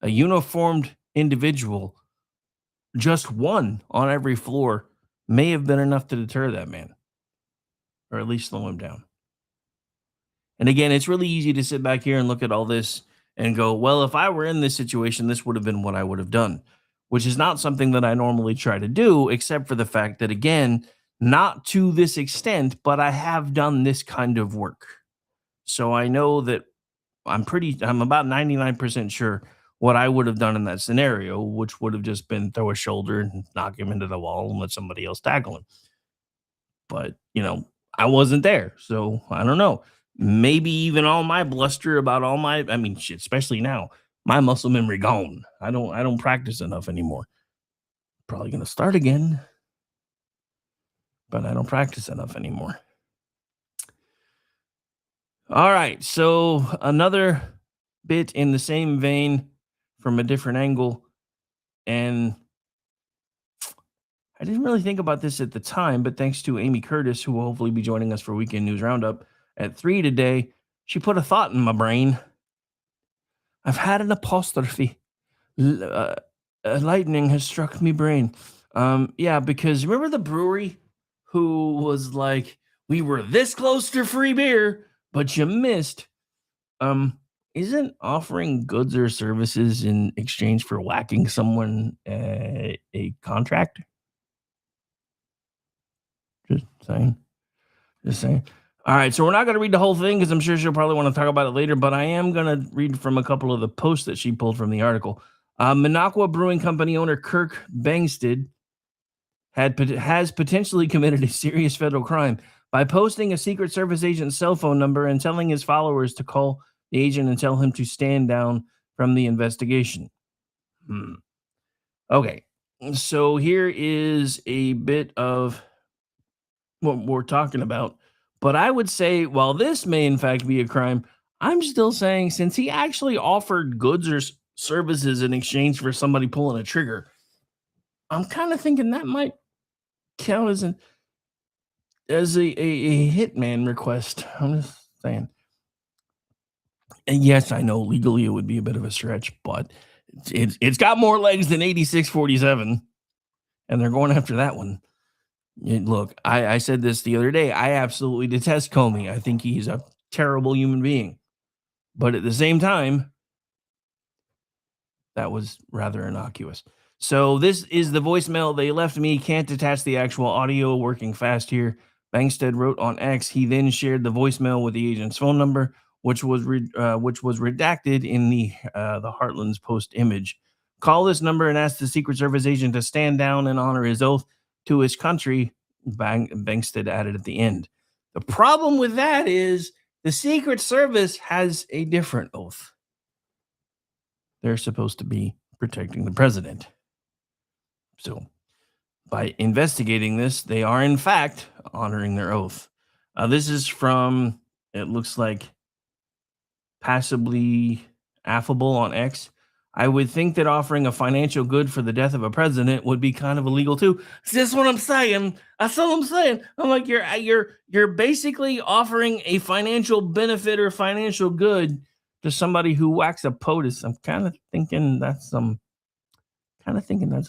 a uniformed individual, just one on every floor, may have been enough to deter that man, or at least slow him down. And again, it's really easy to sit back here and look at all this and go, well, if I were in this situation, this would have been what I would have done, which is not something that I normally try to do, except for the fact that, again, not to this extent, but I have done this kind of work. So I know that I'm about 99% sure what I would have done in that scenario, which would have just been throw a shoulder and knock him into the wall and let somebody else tackle him. But, I wasn't there. So I don't know. Maybe even all my bluster about shit, especially now, my muscle memory gone. I don't practice enough anymore. Probably going to start again, but I don't practice enough anymore. All right. So another bit in the same vein from a different angle. And I didn't really think about this at the time, but thanks to Amy Curtis, who will hopefully be joining us for Weekend News Roundup at 3 today, she put a thought in my brain. I've had an apostrophe. Lightning has struck me brain. Yeah, because remember the brewery who was like, we were this close to free beer, but you missed. Isn't offering goods or services in exchange for whacking someone a contract? Just saying. All right, so we're not going to read the whole thing because I'm sure she'll probably want to talk about it later, but I am going to read from a couple of the posts that she pulled from the article. Minocqua Brewing Company owner Kirk Bangstad has potentially committed a serious federal crime by posting a Secret Service agent's cell phone number and telling his followers to call the agent and tell him to stand down from the investigation. Okay, so here is a bit of what we're talking about. But I would say, while this may in fact be a crime, I'm still saying since he actually offered goods or services in exchange for somebody pulling a trigger, I'm kind of thinking that might count as a hitman request. I'm just saying. And yes, I know legally it would be a bit of a stretch, but it's got more legs than 8647, and they're going after that one. Look, I said this the other day. I absolutely detest Comey. I think he's a terrible human being. But at the same time, that was rather innocuous. So this is the voicemail they left me. Can't attach the actual audio. Working fast here. Bangstad wrote on X. He then shared the voicemail with the agent's phone number, which was redacted in the Heartlands Post image. Call this number and ask the Secret Service agent to stand down and honor his oath to his country. Bangstead added at the end. The problem with that is the Secret Service has a different oath. They're supposed to be protecting the president. So by investigating this, they are in fact honoring their oath. This is from, it looks like, Passably Affable on X. I would think that offering a financial good for the death of a president would be kind of illegal too. That's what I'm saying. That's what I'm saying. I'm like, you're basically offering a financial benefit or financial good to somebody who whacks a POTUS. I'm kind of thinking that's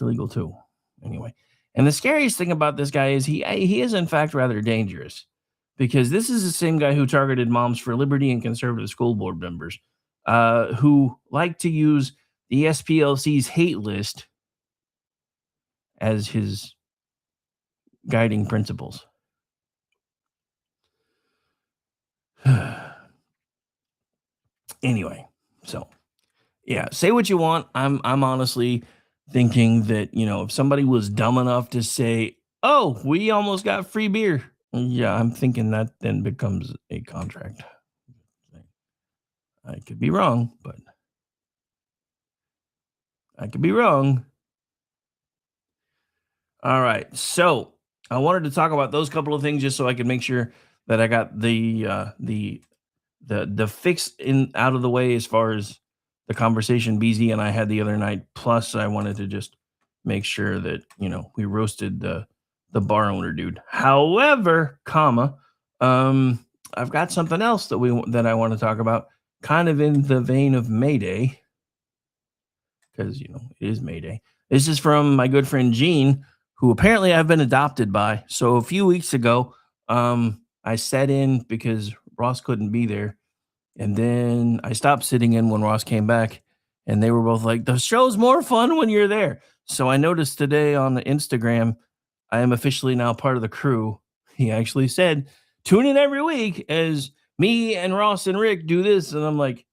illegal too. Anyway, and the scariest thing about this guy is he is in fact rather dangerous, because this is the same guy who targeted Moms for Liberty and conservative school board members who like to use the SPLC's hate list as his guiding principles. Anyway, so yeah, say what you want. I'm honestly thinking that, if somebody was dumb enough to say, "Oh, we almost got free beer," yeah, I'm thinking that then becomes a contract. I could be wrong, but I could be wrong. All right, so I wanted to talk about those couple of things just so I could make sure that I got the fix out of the way as far as the conversation BZ and I had the other night. Plus, I wanted to just make sure that we roasted the bar owner dude. However, I've got something else that I want to talk about, kind of in the vein of Mayday, because it is Mayday. This is from my good friend Gene, who apparently I've been adopted by. So a few weeks ago, I sat in because Ross couldn't be there. And then I stopped sitting in when Ross came back, and they were both like, the show's more fun when you're there. So I noticed today on the Instagram, I am officially now part of the crew. He actually said, tune in every week as me and Ross and Rick do this. And I'm like,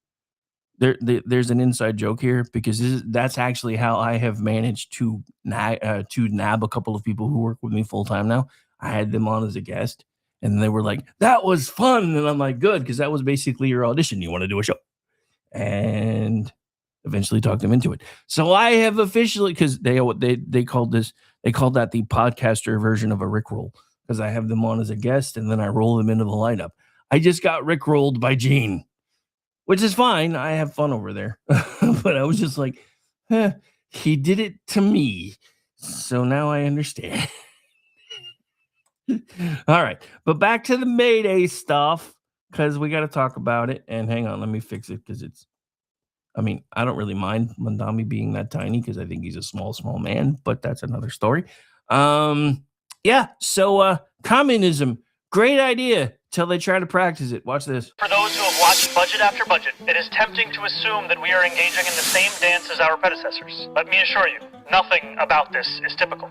there's an inside joke here, because that's actually how I have managed to nab a couple of people who work with me full time now. I had them on as a guest, and they were like, that was fun. And I'm like, good, because that was basically your audition. You want to do a show? And eventually talked them into it. So I have officially, because they called that the podcaster version of a Rickroll, because I have them on as a guest and then I roll them into the lineup. I just got Rickrolled by Gene, which is fine. I have fun over there. But I was just like, he did it to me. So now I understand. All right. But back to the Mayday stuff, because we got to talk about it. And hang on, let me fix it, because I don't really mind Mandami being that tiny, because I think he's a small man, but that's another story. So communism, great idea till they try to practice it. Watch this. For those who have watched Budget After Budget, it is tempting to assume that we are engaging in the same dance as our predecessors. Let me assure you, nothing about this is typical.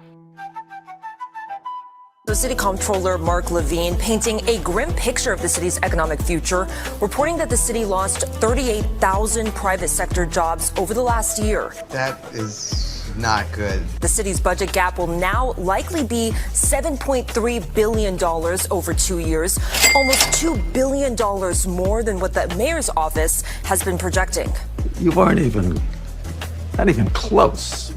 So City Comptroller Mark Levine painting a grim picture of the city's economic future, reporting that the city lost 38,000 private sector jobs over the last year. That is not good. The city's budget gap will now likely be $7.3 billion over 2 years, almost $2 billion more than what the mayor's office has been projecting. You weren't not even close.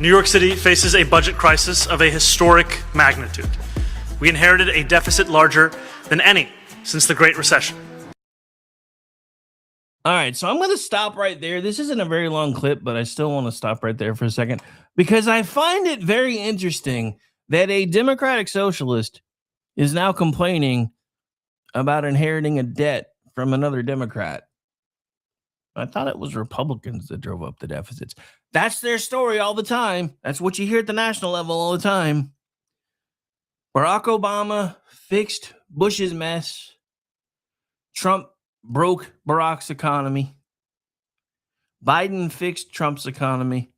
New York City faces a budget crisis of a historic magnitude. We inherited a deficit larger than any since the Great Recession. All right, so I'm going to stop right there. This isn't a very long clip, but I still want to stop right there for a second, because I find it very interesting that a Democratic socialist is now complaining about inheriting a debt from another Democrat. I thought it was Republicans that drove up the deficits. That's their story all the time. That's what you hear at the national level all the time. Barack Obama fixed Bush's mess. Trump broke Barack's economy. Biden fixed Trump's economy.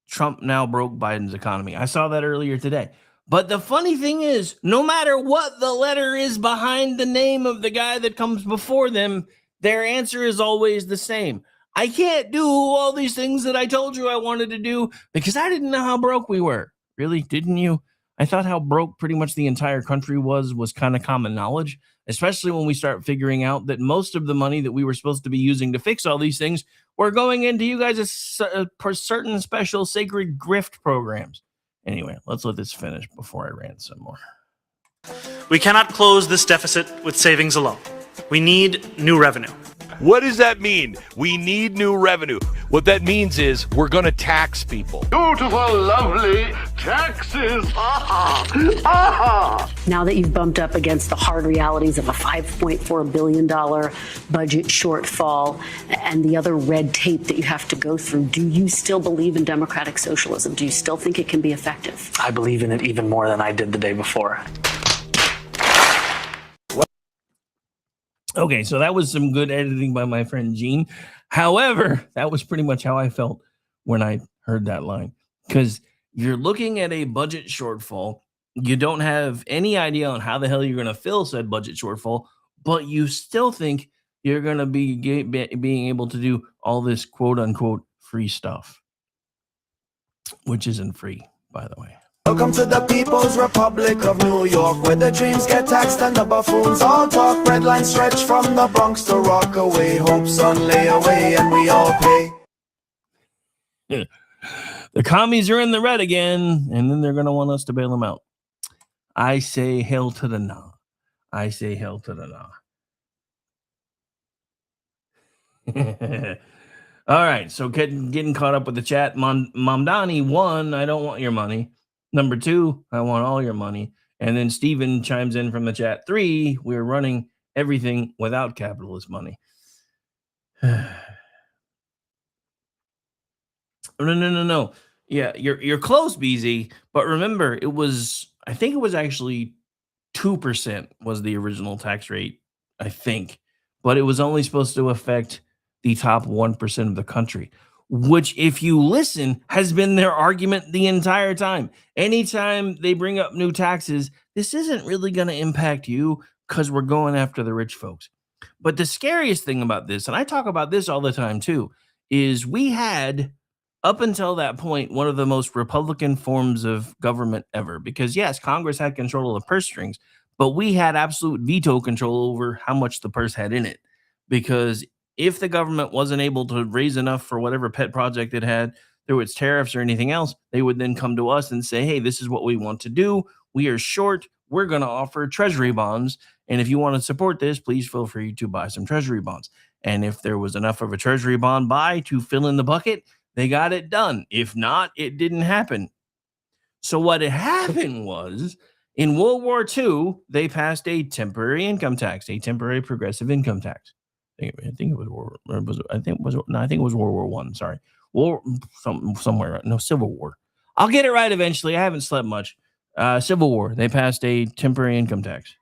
Trump now broke Biden's economy. I saw that earlier today. But the funny thing is, no matter what the letter is behind the name of the guy that comes before them, their answer is always the same. I can't do all these things that I told you I wanted to do because I didn't know how broke we were. Really? Didn't you? I thought how broke pretty much the entire country was kind of common knowledge, especially when we start figuring out that most of the money that we were supposed to be using to fix all these things were going into you guys' certain special sacred grift programs. Anyway, let's let this finish before I rant some more. We cannot close this deficit with savings alone. We need new revenue. What does that mean? We need new revenue. What that means is we're going to tax people. Beautiful, lovely taxes. Now that you've bumped up against the hard realities of a $5.4 billion budget shortfall and the other red tape that you have to go through, do you still believe in democratic socialism? Do you still think it can be effective? I believe in it even more than I did the day before. Okay, so that was some good editing by my friend Gene. However, that was pretty much how I felt when I heard that line. Because you're looking at a budget shortfall. You don't have any idea on how the hell you're going to fill said budget shortfall, but you still think you're going to be being able to do all this quote-unquote free stuff, which isn't free, by the way. Welcome to the People's Republic of New York, where the dreams get taxed and the buffoons all talk. Red lines stretch from the Bronx to Rockaway, hopes on layaway, and we all pay. The commies are in the red again, and then they're going to want us to bail them out. I say hail to the nah. I say hail to the nah. All right, so getting caught up with the chat. Mamdani, 1, I don't want your money. Number 2, I want all your money. And then Steven chimes in from the chat. 3, we're running everything without capitalist money. No. Yeah, you're close, BZ. But remember, I think it was actually 2% was the original tax rate, I think. But it was only supposed to affect the top 1% of the country, which, if you listen, has been their argument the entire time. Anytime they bring up new taxes, this isn't really going to impact you because we're going after the rich folks. But the scariest thing about this, and I talk about this all the time too, is we had, up until that point, one of the most Republican forms of government ever. Because yes, Congress had control of the purse strings, but we had absolute veto control over how much the purse had in it. Because if the government wasn't able to raise enough for whatever pet project it had through its tariffs or anything else, they would then come to us and say, hey, this is what we want to do. We are short. We're going to offer treasury bonds. And if you want to support this, please feel free to buy some treasury bonds. And if there was enough of a treasury bond buy to fill in the bucket, they got it done. If not, it didn't happen. So what had happened was, in World War II, they passed a temporary income tax, a temporary progressive income tax. I think it was World War One. Sorry, somewhere. No, Civil War. I'll get it right eventually. I haven't slept much. Civil War. They passed a temporary income tax,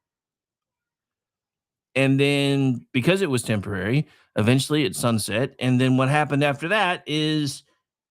and then because it was temporary, eventually it sunset. And then what happened after that is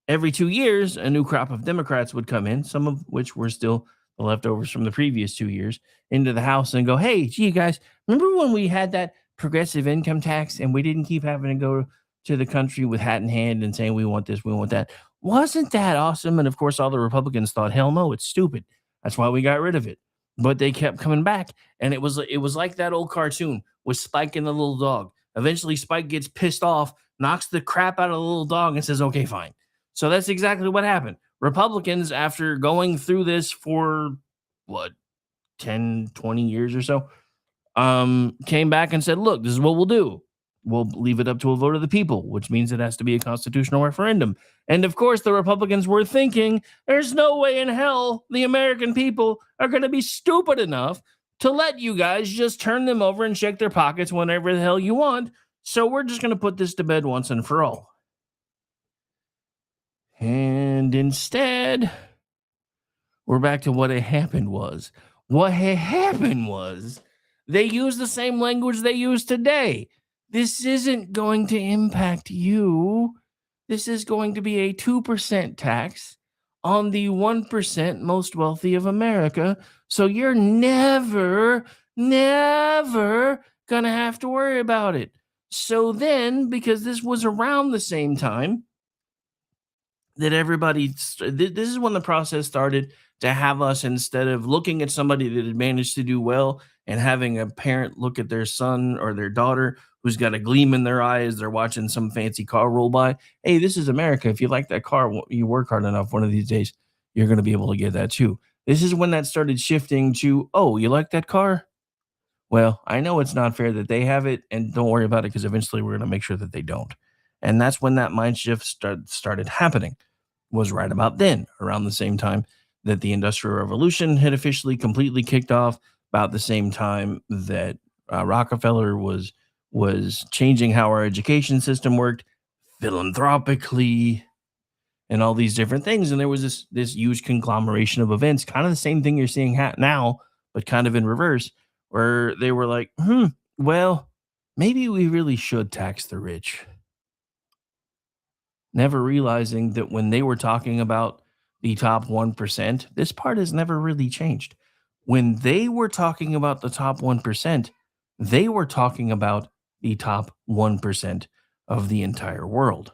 every 2 years, a new crop of Democrats would come in, some of which were still the leftovers from the previous 2 years, into the House and go, hey, gee, guys, remember when we had that progressive income tax and we didn't keep having to go to the country with hat in hand and saying we want this, we want that? Wasn't that awesome? And of course, all the Republicans thought, hell no, it's stupid. That's why we got rid of it. But they kept coming back, and it was like that old cartoon with Spike and the little dog. Eventually, Spike gets pissed off, knocks the crap out of the little dog, and says, okay, fine. So that's exactly what happened. Republicans, after going through this for 10, 20 years or so, came back and said, look, this is what we'll do. We'll leave it up to a vote of the people, which means it has to be a constitutional referendum. And of course, the Republicans were thinking, there's no way in hell the American people are going to be stupid enough to let you guys just turn them over and check their pockets whenever the hell you want. So we're just going to put this to bed once and for all. And instead, we're back to what had happened was. What had happened was they used the same language they use today. This isn't going to impact you. This is going to be a 2% tax on the 1% most wealthy of America. So you're never going to have to worry about it. So then, because this was around the same time that everybody, this is when the process started to have us, instead of looking at somebody that had managed to do well and having a parent look at their son or their daughter who's got a gleam in their eye as they're watching some fancy car roll by. Hey, this is America. If you like that car, you work hard enough, one of these days, you're going to be able to get that too. This is when that started shifting to, oh, you like that car? Well, I know it's not fair that they have it, and don't worry about it, because eventually we're going to make sure that they don't. And that's when that mind shift started happening, was right about then, around the same time that the Industrial Revolution had officially completely kicked off, about the same time that Rockefeller was changing how our education system worked philanthropically and all these different things. And there was this huge conglomeration of events, kind of the same thing you're seeing now, but kind of in reverse, where they were like, well, maybe we really should tax the rich. Never realizing that when they were talking about the top 1%, this part has never really changed. When they were talking about the top 1%, they were talking about the top 1% of the entire world.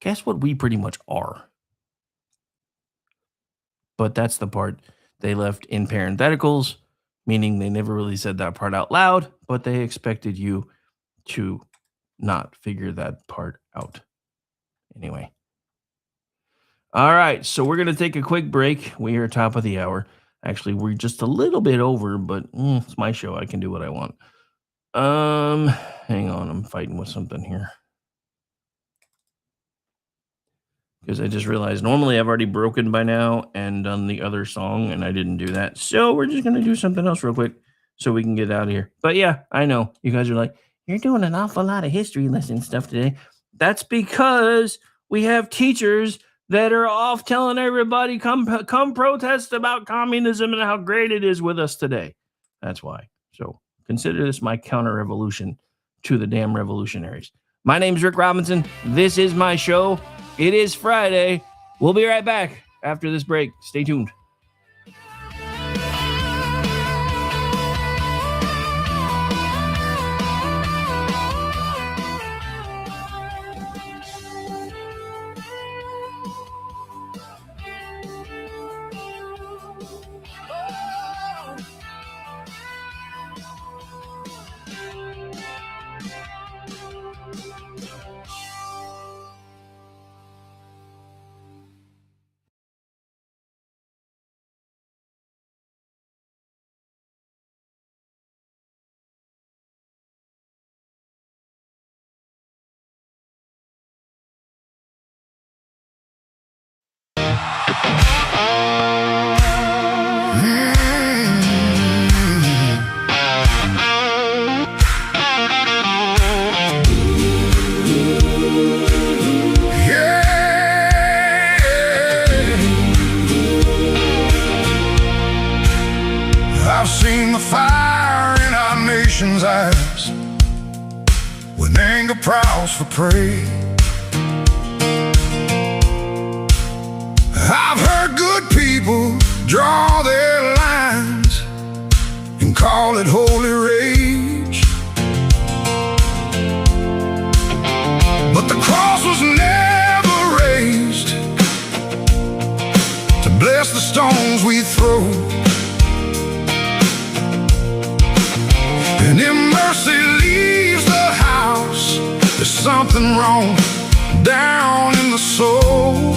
Guess what we pretty much are? But that's the part they left in parentheticals, meaning they never really said that part out loud, but they expected you to not figure that part out. Anyway. All right, so we're going to take a quick break. We are top of the hour. Actually, we're just a little bit over, but it's my show. I can do what I want. Hang on. I'm fighting with something here. Because I just realized normally I've already broken by now and done the other song, and I didn't do that. So we're just going to do something else real quick so we can get out of here. But yeah, I know. You guys are like, you're doing an awful lot of history lesson stuff today. That's because we have teachers that are off telling everybody, come protest about communism and how great it is with us today. That's why. So consider this my counter-revolution to the damn revolutionaries. My name's Rick Robinson. This is my show. It is Friday. We'll be right back after this break. Stay tuned. I've seen the fire in our nation's eyes when anger prowls for prey. I've heard good people draw their lines and call it holy rage, but the cross was never raised to bless the stones we throw. And if mercy leaves the house, there's something wrong down in the soul.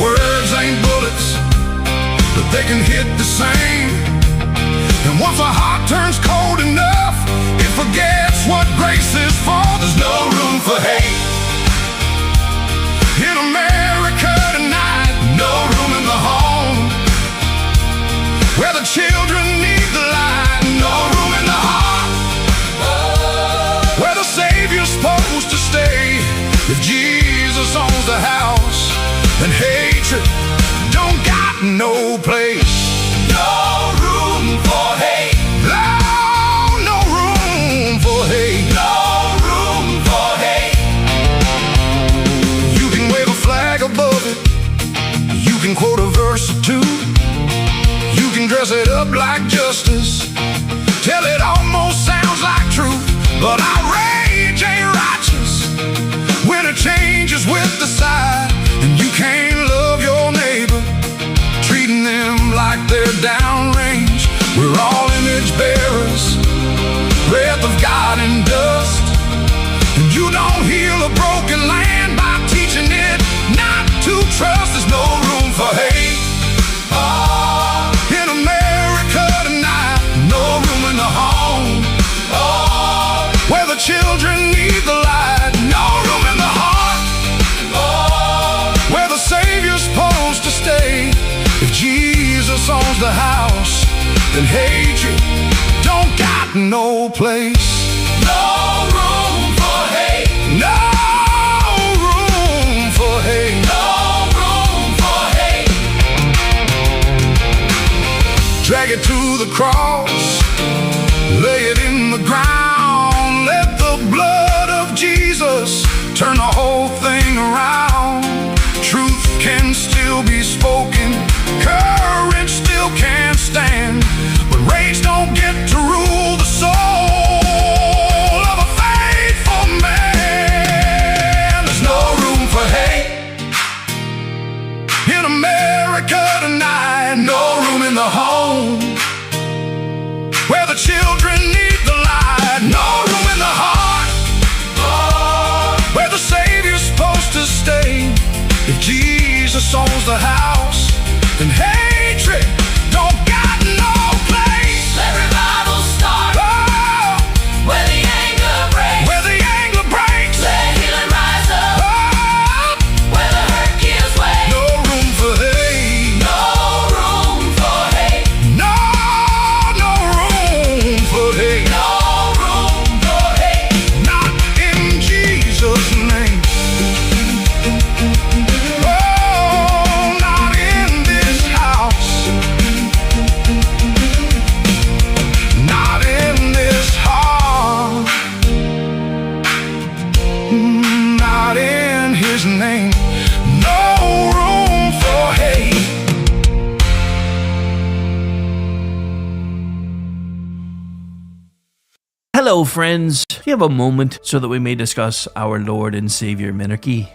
Words ain't bullets, but they can hit the same. And once a heart turns cold enough, it forgets what grace is for. There's no room for hate in America tonight. No room in the home where the children need the light. No room in the heart where the Savior's supposed to stay. If Jesus owns the house, then hatred don't got no place. No room for hate. No room for hate. No room for hate. You can wave a flag above it. You can quote a verse or two. You can dress it up like justice, till it almost sounds like truth. But outrage no place. No room for hate. No room for hate. No room for hate. Drag it to the cross. Lay it in the ground. Let the blood of Jesus turn the whole thing around. Truth can still be spoken. Courage still can stand. But rage don't get to rule the soul of a faithful man. There's no room for hate in America tonight. No room in the home where the children need the light. No room in the heart, where the Savior's supposed to stay. If Jesus owns the house, then hatred don't got no place. Let revival start. Where the anger breaks. Where the anger breaks. Let healing rise up. Where the hurt gives way. No room for hate. No room for hate. No room for hate. No room for hate. Not in Jesus' name. Not in this house. Not in this heart. Not in his name. No room for hate. Hello, friends. Do you have a moment so that we may discuss our Lord and Savior Minarchy?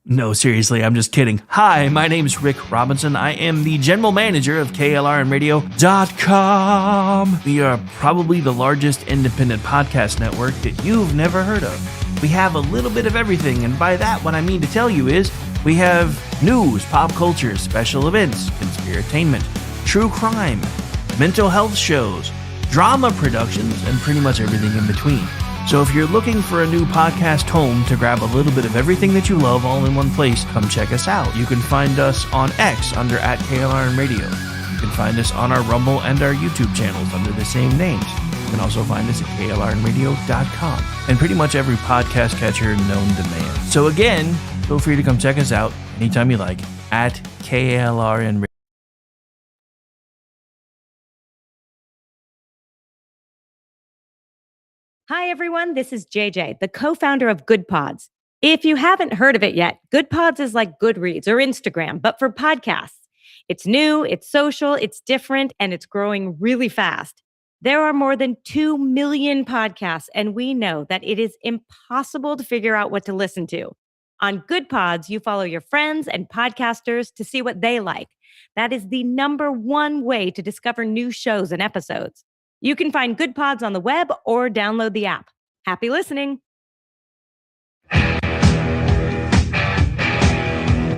No, seriously, I'm just kidding. Hi, my name's Rick Robinson. I am the general manager of KLRNradio.com. We are probably the largest independent podcast network that you've never heard of. We have a little bit of everything, and by that, what I mean to tell you is we have news, pop culture, special events, conspiratainment, true crime, mental health shows, drama productions, and pretty much everything in between. So if you're looking for a new podcast home to grab a little bit of everything that you love all in one place, come check us out. You can find us on X under @KLRNradio. You can find us on our Rumble and our YouTube channels under the same names. You can also find us at KLRNradio.com and pretty much every podcast catcher known to man. So again, feel free to come check us out anytime you like at KLRNradio. Hi, everyone. This is JJ, the co-founder of Good Pods. If you haven't heard of it yet, Good Pods is like Goodreads or Instagram, but for podcasts. It's new, it's social, it's different, and it's growing really fast. There are more than 2 million podcasts, and we know that it is impossible to figure out what to listen to. On Good Pods, you follow your friends and podcasters to see what they like. That is the #1 way to discover new shows and episodes. You can find Good Pods on the web or download the app. Happy listening.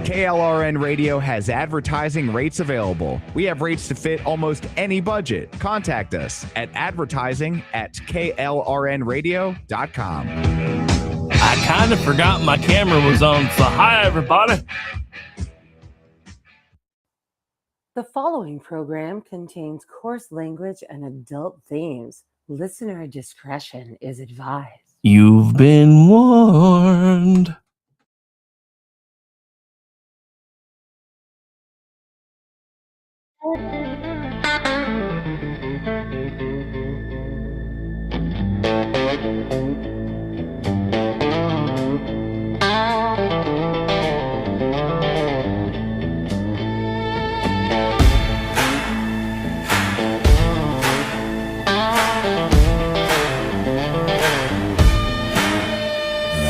KLRN Radio has advertising rates available. We have rates to fit almost any budget. Contact us at advertising@klrnradio.com. I kind of forgot my camera was on, so hi, everybody. The following program contains coarse language and adult themes. Listener discretion is advised. You've been warned.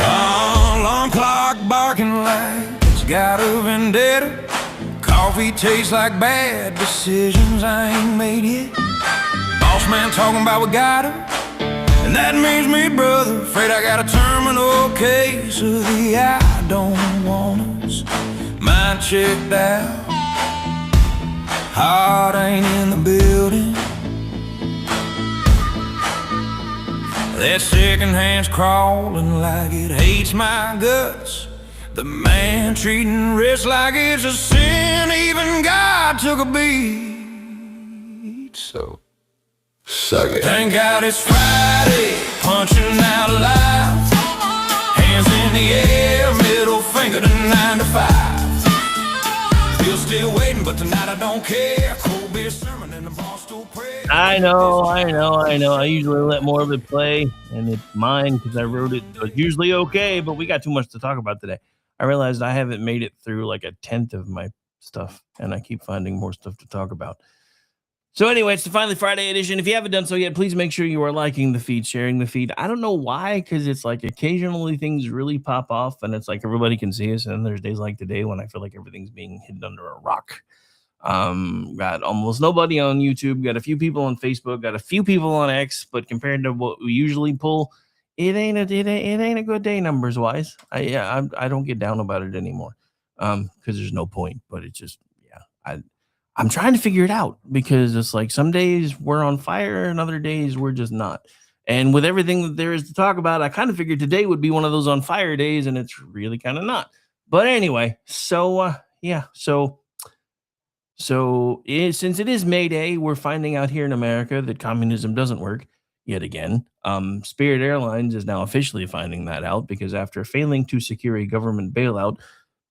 Alarm clock barking like it's got a vendetta. Coffee tastes like bad decisions I ain't made yet. Boss man talking about we got her, and that means me, brother. Afraid I got a terminal case of the I don't want us. Mind checked out, heart ain't in the building. That second hand's crawling like it hates my guts. The man treating rich like it's a sin. Even God took a beat. So Suck it. Thank God it's Friday, punching out alive. Hands in the air, middle finger to 9 to 5. Bill's still waiting, but tonight I don't care. Cold beer sermon and the boss still prays. I know. I usually let more of it play, and it's mine because I wrote it. So it's usually okay, but we got too much to talk about today. I realized I haven't made it through like a 10th of my stuff, and I keep finding more stuff to talk about. So anyway, it's the Finally Friday edition. If you haven't done so yet, please make sure you are liking the feed, sharing the feed. I don't know why, because it's like occasionally things really pop off, and it's like everybody can see us, and then there's days like today when I feel like everything's being hidden under a rock. Got almost nobody on YouTube, got a few people on Facebook, got a few people on X, but compared to what we usually pull, it ain't a good day numbers wise. I don't get down about it anymore, because there's no point. But it's just I'm trying to figure it out, because it's like some days we're on fire and other days we're just not. And with everything that there is to talk about, I kind of figured today would be one of those on fire days, and it's really kind of not. But anyway, so since it is Mayday, we're finding out here in America that communism doesn't work yet again. Spirit Airlines is now officially finding that out, because after failing to secure a government bailout,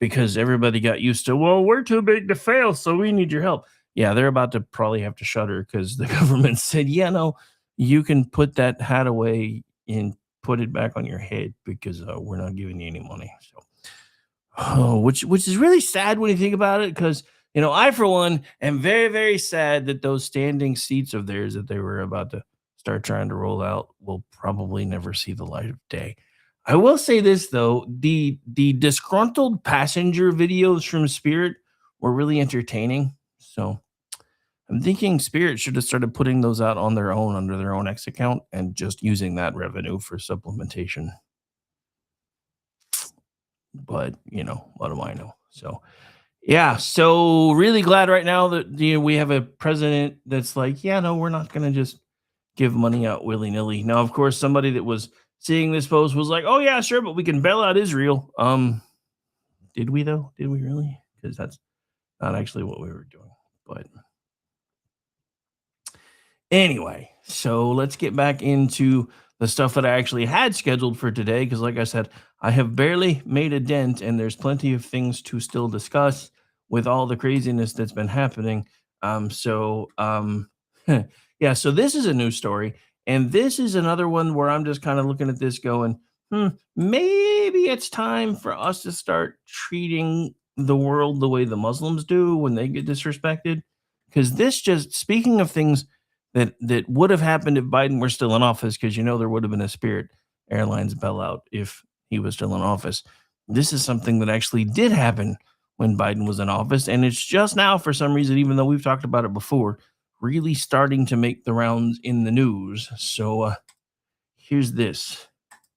because everybody got used to, well, we're too big to fail, so we need your help. Yeah, they're about to probably have to shutter, because the government said, yeah, no, you can put that hat away and put it back on your head, because we're not giving you any money. So, which is really sad when you think about it, because I, for one, am very, very sad that those standing seats of theirs that they were about to start trying to roll out will probably never see the light of day. I will say this, though. The disgruntled passenger videos from Spirit were really entertaining. So I'm thinking Spirit should have started putting those out on their own under their own X account and just using that revenue for supplementation. But, what do I know? So, yeah. So really glad right now that we have a president that's like, yeah, no, we're not going to just give money out willy-nilly. Now, of course, somebody that was seeing this post was like, oh, yeah, sure, but we can bail out Israel. Did we, though? Did we really? Because that's not actually what we were doing. But anyway, so let's get back into the stuff that I actually had scheduled for today, because like I said, I have barely made a dent, and there's plenty of things to still discuss with all the craziness that's been happening. So this is a new story. And this is another one where I'm just kind of looking at this going, maybe it's time for us to start treating the world the way the Muslims do when they get disrespected. Because this just, speaking of things that would have happened if Biden were still in office, because there would have been a Spirit Airlines bailout if he was still in office. This is something that actually did happen when Biden was in office. And it's just now, for some reason, even though we've talked about it before, really starting to make the rounds in the news. So here's this.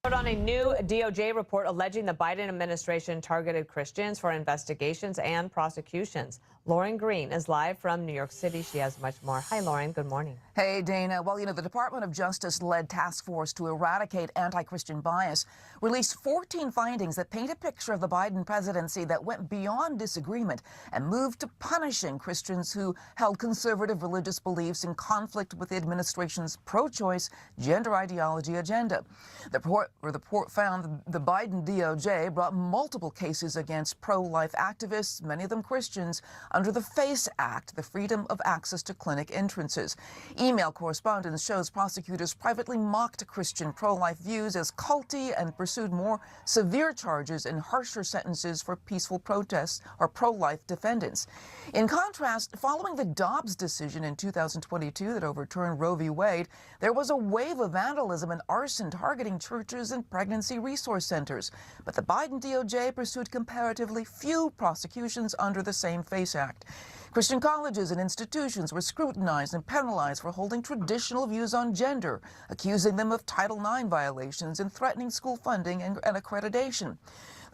On a new DOJ report alleging the Biden administration targeted Christians for investigations and prosecutions. Lauren Green is live from New York City. She has much more. Hi, Lauren. Good morning. Hey, Dana. Well, the Department of Justice-led task force to eradicate anti-Christian bias released 14 findings that paint a picture of the Biden presidency that went beyond disagreement and moved to punishing Christians who held conservative religious beliefs in conflict with the administration's pro-choice gender ideology agenda. The report found the Biden DOJ brought multiple cases against pro-life activists, many of them Christians, under the FACE Act, the Freedom of Access to Clinic Entrances. Email correspondence shows prosecutors privately mocked Christian pro-life views as culty and pursued more severe charges and harsher sentences for peaceful protests or pro-life defendants. In contrast, following the Dobbs decision in 2022 that overturned Roe v. Wade, there was a wave of vandalism and arson targeting churches and pregnancy resource centers. But the Biden DOJ pursued comparatively few prosecutions under the same FACE Act. Christian colleges and institutions were scrutinized and penalized for holding traditional views on gender, accusing them of Title IX violations and threatening school funding and accreditation.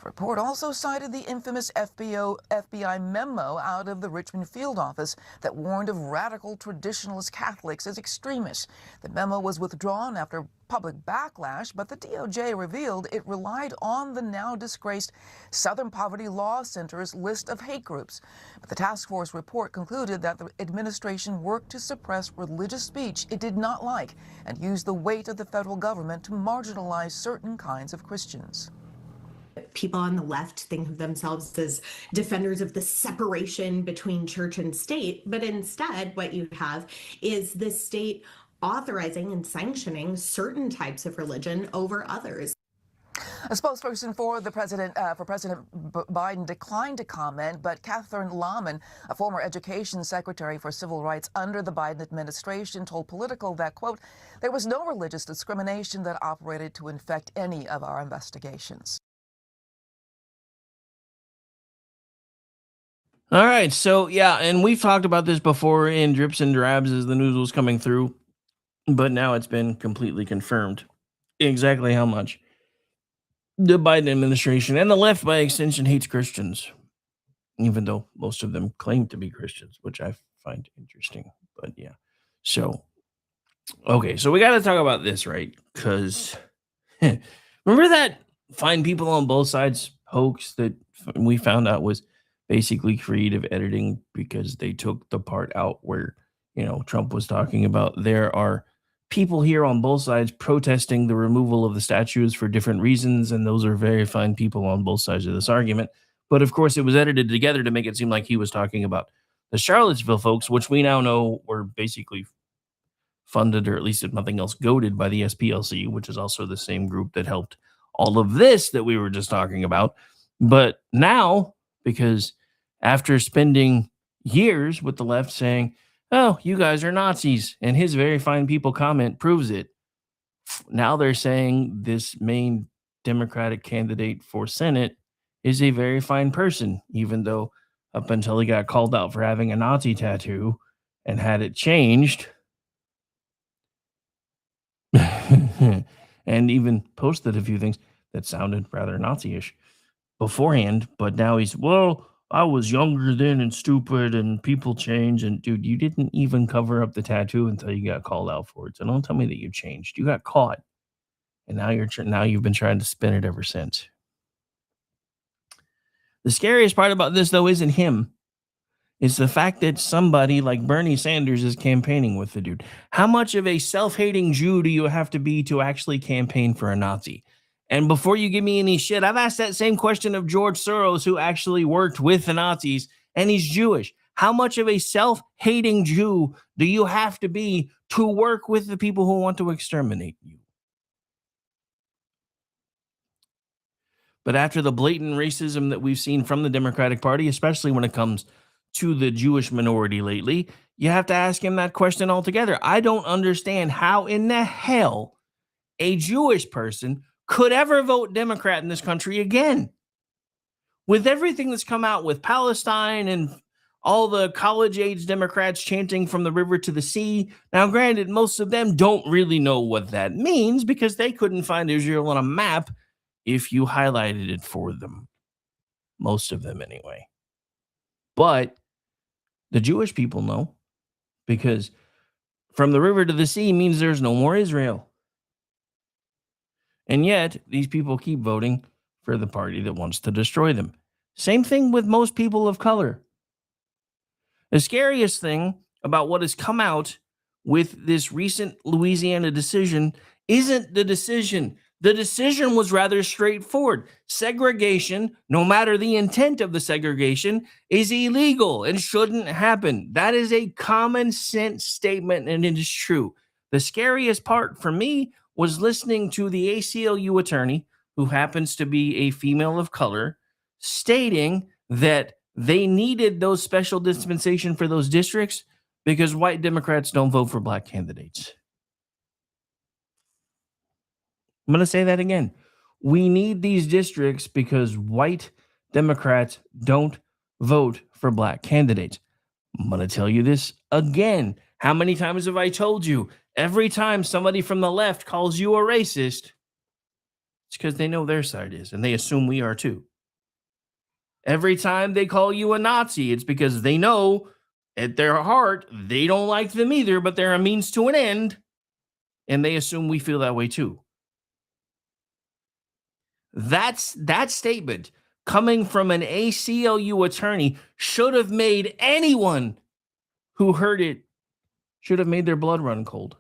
report also cited the infamous FBI memo out of the Richmond field office that warned of radical traditionalist Catholics as extremists. The memo was withdrawn after public backlash, but the DOJ revealed it relied on the now disgraced Southern Poverty Law Center's list of hate groups. But the task force report concluded that the administration worked to suppress religious speech it did not like and used the weight of the federal government to marginalize certain kinds of Christians. People on the left think of themselves as defenders of the separation between church and state, but instead what you have is the state authorizing and sanctioning certain types of religion over others. A spokesperson for President Biden declined to comment, but Catherine Lahman, a former education secretary for civil rights under the Biden administration, told Politico that, quote, there was no religious discrimination that operated to infect any of our investigations. All right, so yeah, and we've talked about this before in drips and drabs as the news was coming through, but now it's been completely confirmed exactly how much the Biden administration and the left, by extension, hates Christians, even though most of them claim to be Christians, which I find interesting. But yeah, so okay, so we got to talk about this, right? Because remember that find people on both sides hoax that we found out was basically creative editing because they took the part out where, you know, Trump was talking about there are people here on both sides protesting the removal of the statues for different reasons, and those are very fine people on both sides of this argument. But of course, it was edited together to make it seem like he was talking about the Charlottesville folks, which we now know were basically funded, or at least if nothing else, goaded by the SPLC, which is also the same group that helped all of this that we were just talking about. But now, because after spending years with the left saying, oh, you guys are Nazis, and his very fine people comment proves it, now they're saying this main Democratic candidate for Senate is a very fine person, even though up until he got called out for having a Nazi tattoo and had it changed and even posted a few things that sounded rather Nazi-ish beforehand, but now he's, well, I was younger then and stupid and people change. And dude, you didn't even cover up the tattoo until you got called out for it. So don't tell me that you changed. You got caught. And now you've been trying to spin it ever since. The scariest part about this, though, isn't him. It's the fact that somebody like Bernie Sanders is campaigning with the dude. How much of a self-hating Jew do you have to be to actually campaign for a Nazi? And before you give me any shit, I've asked that same question of George Soros, who actually worked with the Nazis, and he's Jewish. How much of a self-hating Jew do you have to be to work with the people who want to exterminate you? But after the blatant racism that we've seen from the Democratic Party, especially when it comes to the Jewish minority lately, you have to ask him that question altogether. I don't understand how in the hell a Jewish person could ever vote Democrat in this country again. With everything that's come out with Palestine and all the college-age Democrats chanting from the river to the sea. Now, granted, most of them don't really know what that means because they couldn't find Israel on a map if you highlighted it for them. Most of them, anyway. But the Jewish people know, because from the river to the sea means there's no more Israel. And yet, these people keep voting for the party that wants to destroy them. Same thing with most people of color. The scariest thing about what has come out with this recent Louisiana decision isn't the decision. The decision was rather straightforward. Segregation, no matter the intent of the segregation, is illegal and shouldn't happen. That is a common sense statement, and it is true. The scariest part for me was listening to the ACLU attorney, who happens to be a female of color, stating that they needed those special dispensation for those districts because white Democrats don't vote for black candidates. I'm going to say that again. We need these districts because white Democrats don't vote for black candidates. I'm going to tell you this again. How many times have I told you? Every time somebody from the left calls you a racist, it's because they know their side is, and they assume we are too. Every time they call you a Nazi, it's because they know at their heart they don't like them either, but they're a means to an end, and they assume we feel that way too. That statement coming from an ACLU attorney should have made anyone who heard it should have made their blood run cold.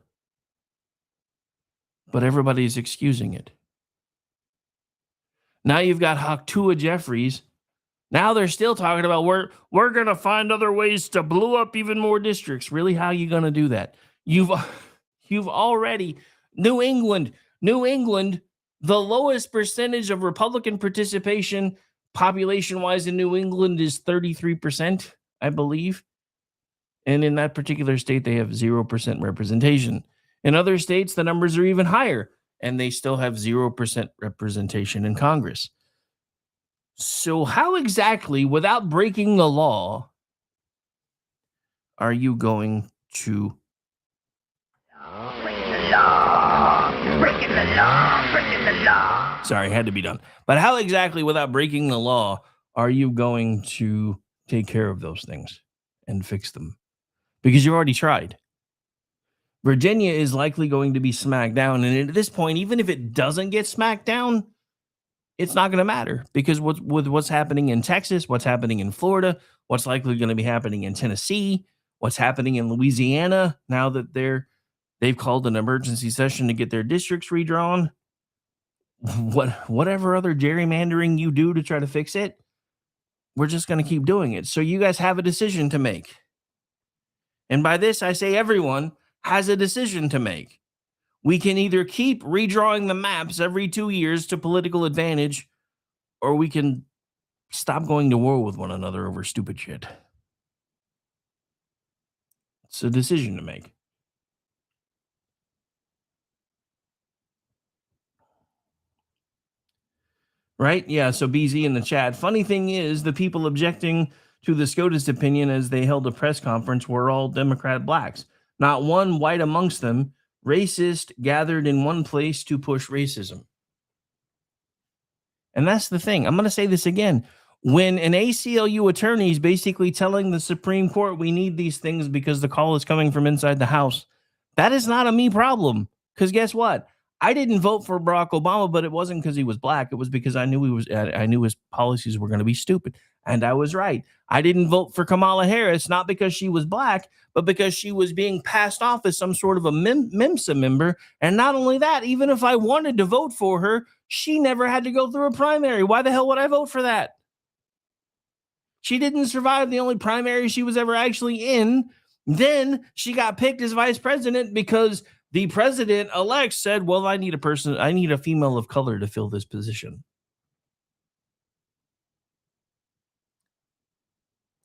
But everybody's excusing it. Now you've got Haktua Jeffries. Now they're still talking about we're going to find other ways to blow up even more districts. Really, how are you going to do that? You've already New England, the lowest percentage of Republican participation population-wise in New England is 33%, I believe. And in that particular state, they have 0% representation. In other states, the numbers are even higher, and they still have 0% representation in Congress. So how exactly, without breaking the law, are you going to... Breaking the law. Sorry, had to be done. But how exactly, without breaking the law, are you going to take care of those things and fix them? Because you already tried. Virginia is likely going to be smacked down. And at this point, even if it doesn't get smacked down, it's not going to matter. Because with what's happening in Texas, what's happening in Florida, what's likely going to be happening in Tennessee, what's happening in Louisiana, now that they've called an emergency session to get their districts redrawn, whatever other gerrymandering you do to try to fix it, we're just going to keep doing it. So you guys have a decision to make. And by this, I say everyone has a decision to make. We can either keep redrawing the maps every 2 years to political advantage, or we can stop going to war with one another over stupid shit. It's a decision to make. Right? Yeah, so BZ in the chat. Funny thing is, the people objecting to the SCOTUS opinion as they held a press conference were all Democrat blacks. Not one white amongst them. Racist gathered in one place to push racism. And that's the thing. I'm going to say this again. When an ACLU attorney is basically telling the Supreme Court we need these things because the call is coming from inside the House, that is not a me problem. Because guess what? I didn't vote for Barack Obama, but it wasn't because he was black. It was because I knew his policies were going to be stupid. And I was right. I didn't vote for Kamala Harris, not because she was black, but because she was being passed off as some sort of a MIMSA member. And not only that, even if I wanted to vote for her, she never had to go through a primary. Why the hell would I vote for that? She didn't survive the only primary she was ever actually in. Then she got picked as vice president because the president-elect said, well, I need a female of color to fill this position.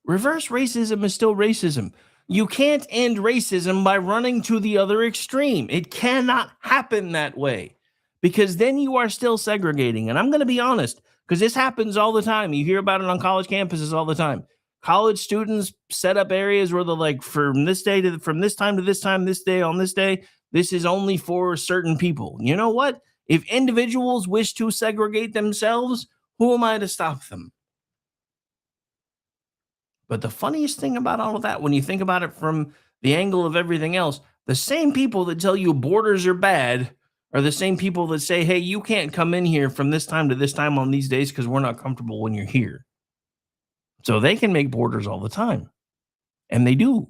Reverse racism is still racism. You can't end racism by running to the other extreme. It cannot happen that way because then you are still segregating. And I'm going to be honest, because this happens all the time. You hear about it on college campuses all the time. College students set up areas where they're like, from this time to this time, this day on this day, this is only for certain people. You know what? If individuals wish to segregate themselves, who am I to stop them? But the funniest thing about all of that, when you think about it from the angle of everything else, the same people that tell you borders are bad are the same people that say, hey, you can't come in here from this time to this time on these days because we're not comfortable when you're here. So they can make borders all the time. And they do.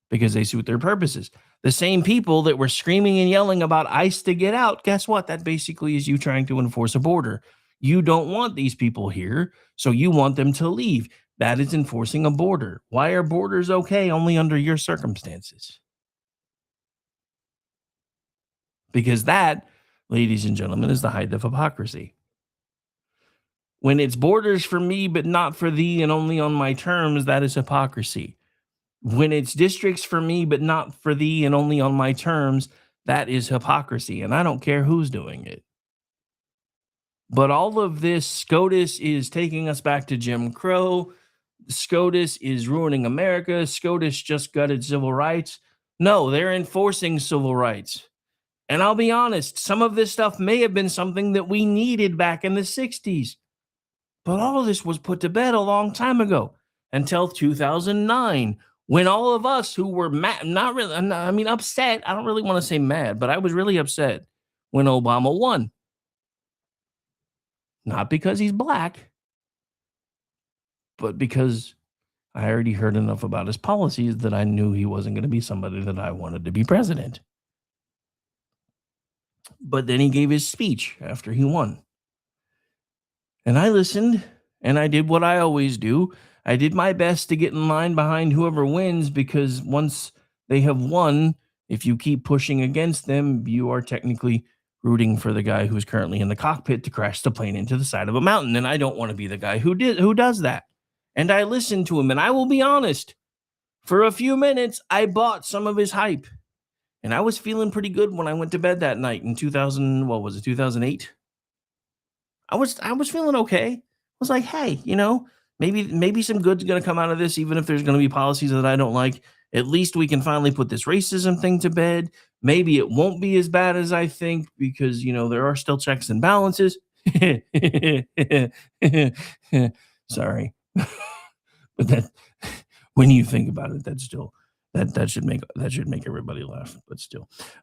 Because they suit their purposes. The same people that were screaming and yelling about ICE to get out, guess what? That basically is you trying to enforce a border. You don't want these people here, so you want them to leave. That is enforcing a border. Why are borders okay only under your circumstances? Because that, ladies and gentlemen, is the height of hypocrisy. When it's borders for me, but not for thee and only on my terms, that is hypocrisy. When it's districts for me, but not for thee and only on my terms, that is hypocrisy. And I don't care who's doing it. But all of this, SCOTUS is taking us back to Jim Crow. SCOTUS is ruining America. SCOTUS just gutted civil rights. No, they're enforcing civil rights. And I'll be honest, some of this stuff may have been something that we needed back in the 60s. But all of this was put to bed a long time ago, until 2009, when all of us who were mad, upset. I don't really want to say mad, but I was really upset when Obama won. Not because he's black, but because I already heard enough about his policies that I knew he wasn't going to be somebody that I wanted to be president. But then he gave his speech after he won. And I listened, and I did what I always do. I did my best to get in line behind whoever wins, because once they have won, if you keep pushing against them, you are technically rooting for the guy who's currently in the cockpit to crash the plane into the side of a mountain. And I don't want to be the guy who does that. And I listened to him, and I will be honest, for a few minutes, I bought some of his hype. And I was feeling pretty good when I went to bed that night in 2008? I was feeling okay. I was like, hey, maybe some good's going to come out of this, even if there's going to be policies that I don't like. At least we can finally put this racism thing to bed. Maybe it won't be as bad as I think, because, there are still checks and balances. Sorry. But that, when you think about it, that's still that should make everybody laugh.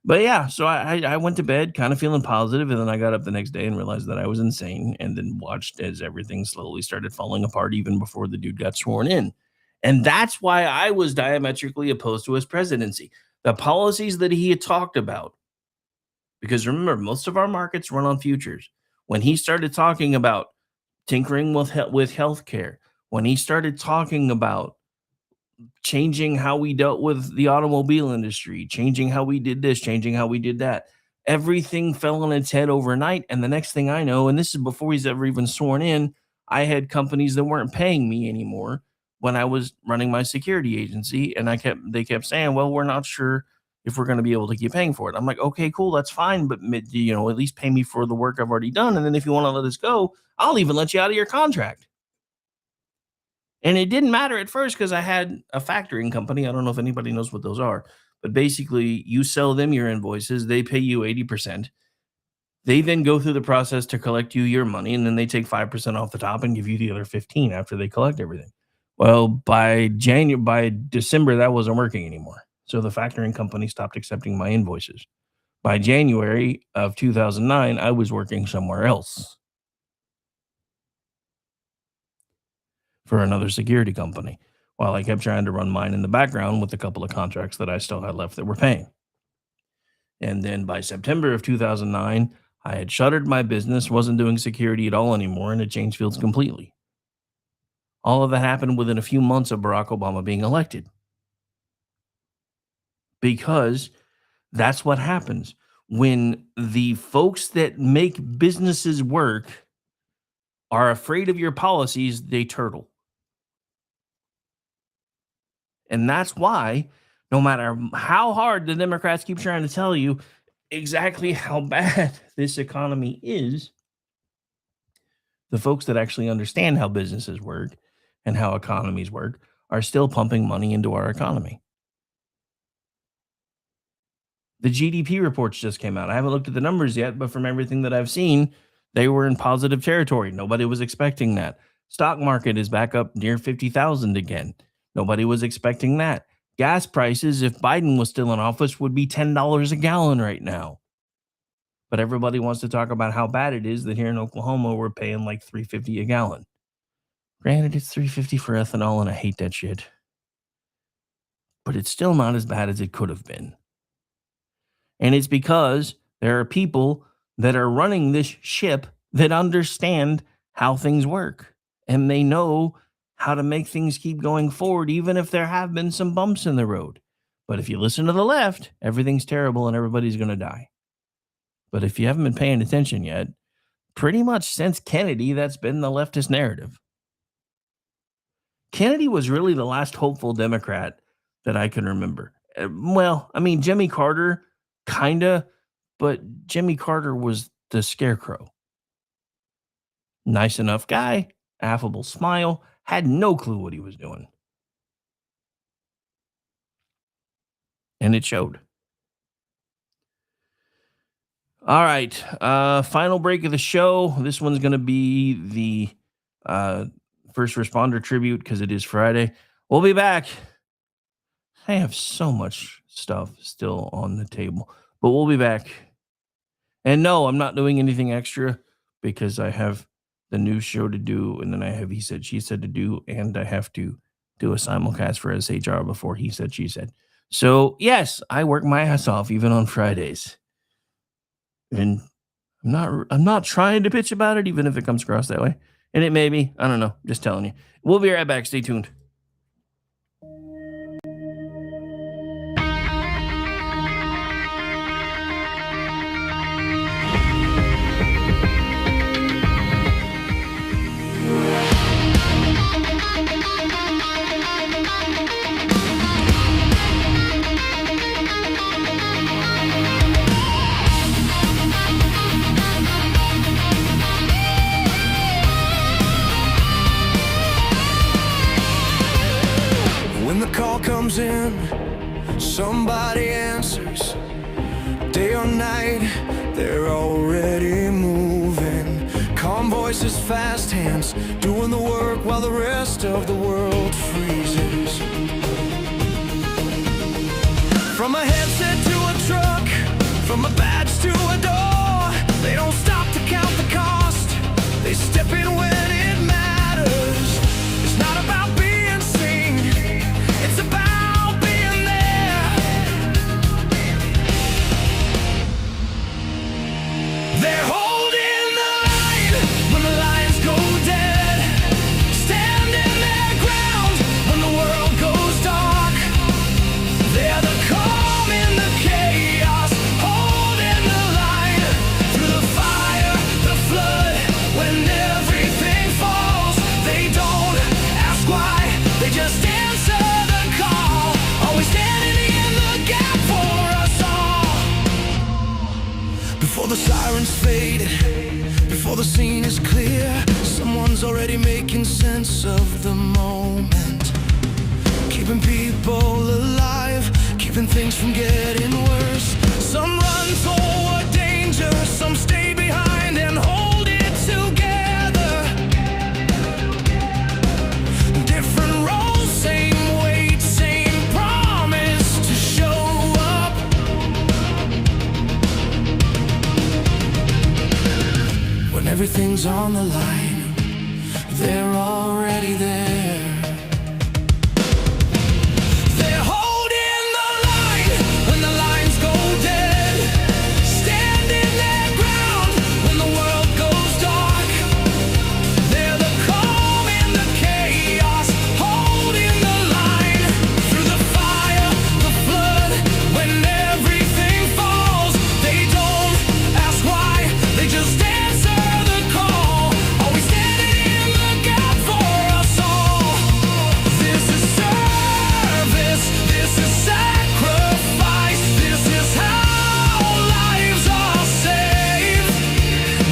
But yeah, so I went to bed kind of feeling positive, and then I got up the next day and realized that I was insane, and then watched as everything slowly started falling apart even before the dude got sworn in. And that's why I was diametrically opposed to his presidency. The policies that he had talked about, because remember, most of our markets run on futures. When he started talking about tinkering with healthcare, when he started talking about changing how we dealt with the automobile industry, changing how we did this, changing how we did that, everything fell on its head overnight. And the next thing I know, and this is before he's ever even sworn in, I had companies that weren't paying me anymore when I was running my security agency. And they kept saying, well, we're not sure if we're going to be able to keep paying for it. I'm like, okay, cool, that's fine. But at least pay me for the work I've already done. And then if you want to let us go, I'll even let you out of your contract. And it didn't matter at first, because I had a factoring company. I don't know if anybody knows what those are, but basically you sell them your invoices. They pay you 80%. They then go through the process to collect you your money, and then they take 5% off the top and give you the other 15 after they collect everything. Well, by December, that wasn't working anymore. So the factoring company stopped accepting my invoices. By January of 2009, I was working somewhere else for another security company, while I kept trying to run mine in the background with a couple of contracts that I still had left that were paying. And then by September of 2009, I had shuttered my business, wasn't doing security at all anymore, and had changed fields completely. All of that happened within a few months of Barack Obama being elected. Because that's what happens when the folks that make businesses work are afraid of your policies, they turtle. And that's why, no matter how hard the Democrats keep trying to tell you exactly how bad this economy is, the folks that actually understand how businesses work and how economies work are still pumping money into our economy. The GDP reports just came out. I haven't looked at the numbers yet, but from everything that I've seen, they were in positive territory. Nobody was expecting that. Stock market is back up near 50,000 again. Nobody was expecting that. Gas prices, if Biden was still in office, would be $10 a gallon right now. But everybody wants to talk about how bad it is that here in Oklahoma, we're paying like $3.50 a gallon. Granted, it's $3.50 for ethanol, and I hate that shit. But it's still not as bad as it could have been. And it's because there are people that are running this ship that understand how things work. And they know how to make things keep going forward, even if there have been some bumps in the road. But if you listen to the left, everything's terrible and everybody's going to die. But if you haven't been paying attention yet, pretty much since Kennedy, that's been the leftist narrative. Kennedy was really the last hopeful Democrat that I can remember. Well, I mean, Jimmy Carter, kinda, but Jimmy Carter was the scarecrow. Nice enough guy, affable smile, had no clue what he was doing. And it showed. All right, final break of the show. This one's going to be the first responder tribute because it is Friday. We'll be back. I have so much stuff still on the table, but we'll be back. And no, I'm not doing anything extra because I have the new show to do, and then I have He Said, She Said to do, and I have to do a simulcast for SHR before He Said, She Said. So, yes, I work my ass off even on Fridays. And I'm not trying to bitch about it, even if it comes across that way. And it may be. I don't know. Just telling you. We'll be right back. Stay tuned. Comes in, somebody answers. Day or night, they're already moving. Calm voices, fast hands, doing the work while the rest of the world freezes. From a headset to a truck, from a badge to a door, they don't stop to count the cost. They step in when it matters. It's not about being seen, it's about being there. They're holding the line when the lines go dead, standing their ground when the world goes dark. They're the calm in the chaos, holding the line through the fire, the flood. When everything falls, they don't ask why, they just answer the call. Always standing in the gap for us all. Before the sirens fade, before the scene is clear, someone's already making sense of the moment. Keeping people alive, keeping things from getting worse. Some run toward danger, some stay behind and hold it together. Different roles, same weight, same promise to show up. When everything's on the line, they're already there. They're holding the line when the lines go dead, standing their ground when the world goes dark. They're the calm in the chaos, holding the line through the fire, the flood. When everything falls, they don't ask why, they just answer the call. Always standing in the gap for us all. This is service, this is sacrifice, this is how lives are saved.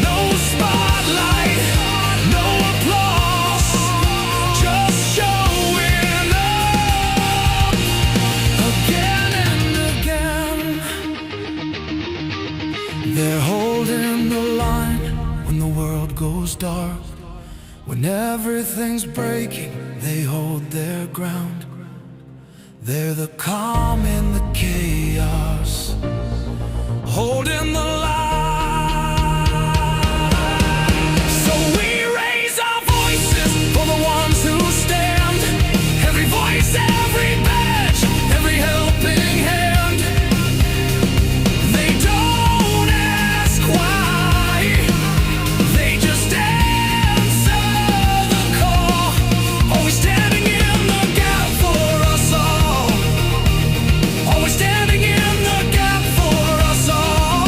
No spotlight, no applause, just showing up again and again. They're holding the line when the world goes dark. When everything's breaking, they hold their ground. They're the calm in the chaos, holding the line. So we raise our voices for the ones who stand. Every voice, every badge, every helping hand. They don't ask why, they just answer the call. Always standing in the gap for us all. Always standing in the gap for us all.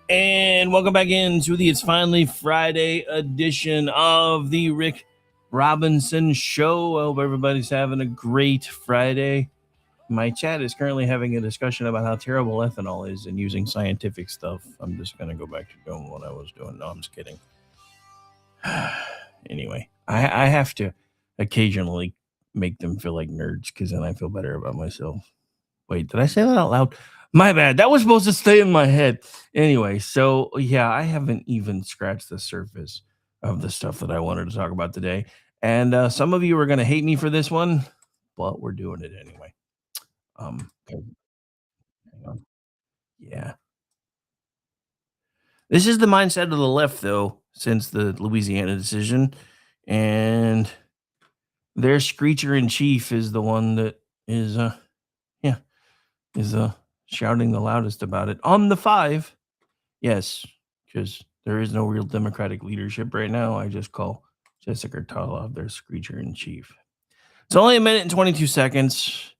And welcome back into the It's Finally Friday edition of the Rick Robinson Show. I hope everybody's having a great Friday. My chat is currently having a discussion about how terrible ethanol is and using scientific stuff. I'm just going to go back to doing what I was doing. No, I'm just kidding. Anyway, I have to occasionally make them feel like nerds because then I feel better about myself. Wait, did I say that out loud? My bad. That was supposed to stay in my head. Anyway, so yeah, I haven't even scratched the surface of the stuff that I wanted to talk about today. And some of you are going to hate me for this one, but we're doing it anyway. Hang on. Yeah. This is the mindset of the left, though, since the Louisiana decision. And their screecher in chief is the one that is, shouting the loudest about it on the 5. Yes, because there is no real Democratic leadership right now. I just call Jessica Tarlov their screecher in chief. It's only a minute and 22 seconds.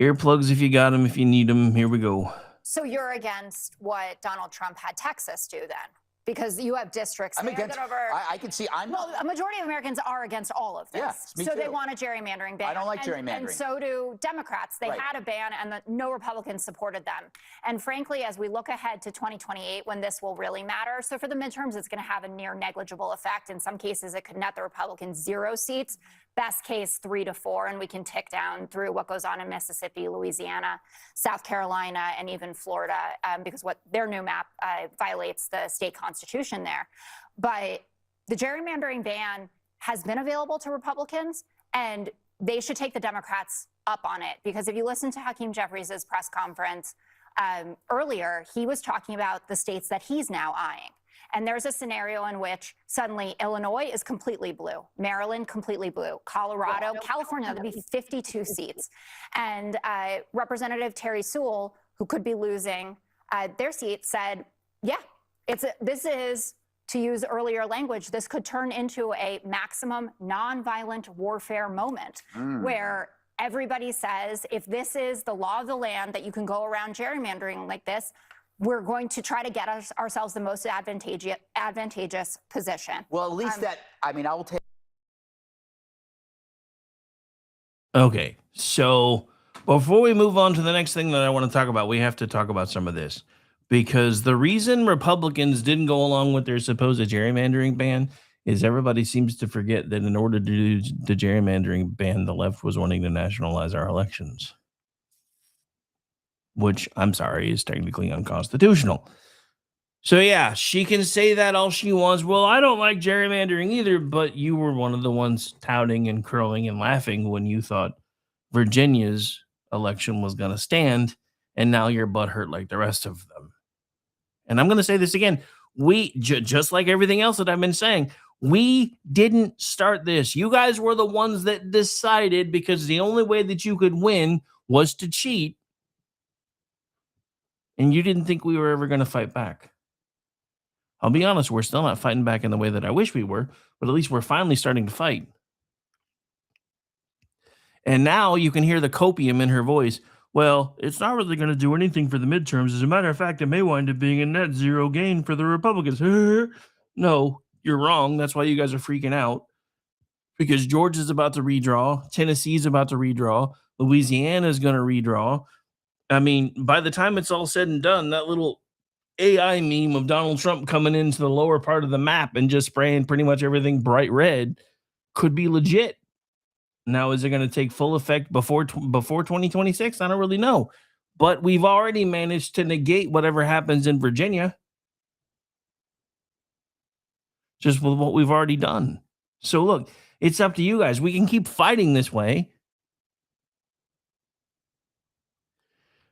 Earplugs if you got them, if you need them. Here we go. So you're against what Donald Trump had Texas do then? Because you have districts I'm there against, that are... I can see, Well, a majority of Americans are against all of this. Yes, me so too. they want a gerrymandering ban. I don't like gerrymandering. And so do Democrats. They Right. had a ban and no Republicans supported them. And frankly, as we look ahead to 2028, when this will really matter, so for the midterms, it's going to have a near negligible effect. In some cases, it could net the Republicans 0 seats. Best case 3 to 4, and we can tick down through what goes on in Mississippi, Louisiana, South Carolina, and even Florida, because what their new map violates the state constitution there. But the gerrymandering ban has been available to Republicans, and they should take the Democrats up on it. Because if you listen to Hakeem Jeffries' press conference earlier, he was talking about the states that he's now eyeing. And there's a scenario in which suddenly Illinois is completely blue, Maryland completely blue, Colorado, California, that'd be 52 seats. And Representative Terry Sewell, who could be losing their seat, said, yeah, this is, to use earlier language, this could turn into a maximum nonviolent warfare moment where everybody says, if this is the law of the land that you can go around gerrymandering like this, we're going to try to get ourselves the most advantageous position. Well, at least I will take. Okay, so before we move on to the next thing that I want to talk about, we have to talk about some of this. Because the reason Republicans didn't go along with their supposed gerrymandering ban is everybody seems to forget that in order to do the gerrymandering ban, the left was wanting to nationalize our elections. Which, I'm sorry, is technically unconstitutional. So yeah, she can say that all she wants. Well, I don't like gerrymandering either, but you were one of the ones touting and crowing and laughing when you thought Virginia's election was going to stand, and now you're butthurt like the rest of them. And I'm going to say this again. We, just like everything else that I've been saying, we didn't start this. You guys were the ones that decided, because the only way that you could win was to cheat. And you didn't think we were ever going to fight back. I'll be honest, we're still not fighting back in the way that I wish we were, but at least we're finally starting to fight. And now you can hear the copium in her voice. Well, it's not really going to do anything for the midterms. As a matter of fact, it may wind up being a net zero gain for the Republicans. No, you're wrong. That's why you guys are freaking out. Because Georgia's about to redraw. Tennessee's about to redraw. Louisiana's going to redraw. I mean, by the time it's all said and done, that little AI meme of Donald Trump coming into the lower part of the map and just spraying pretty much everything bright red could be legit. Now, is it going to take full effect before 2026? I don't really know. But we've already managed to negate whatever happens in Virginia just with what we've already done. So look, it's up to you guys. We can keep fighting this way.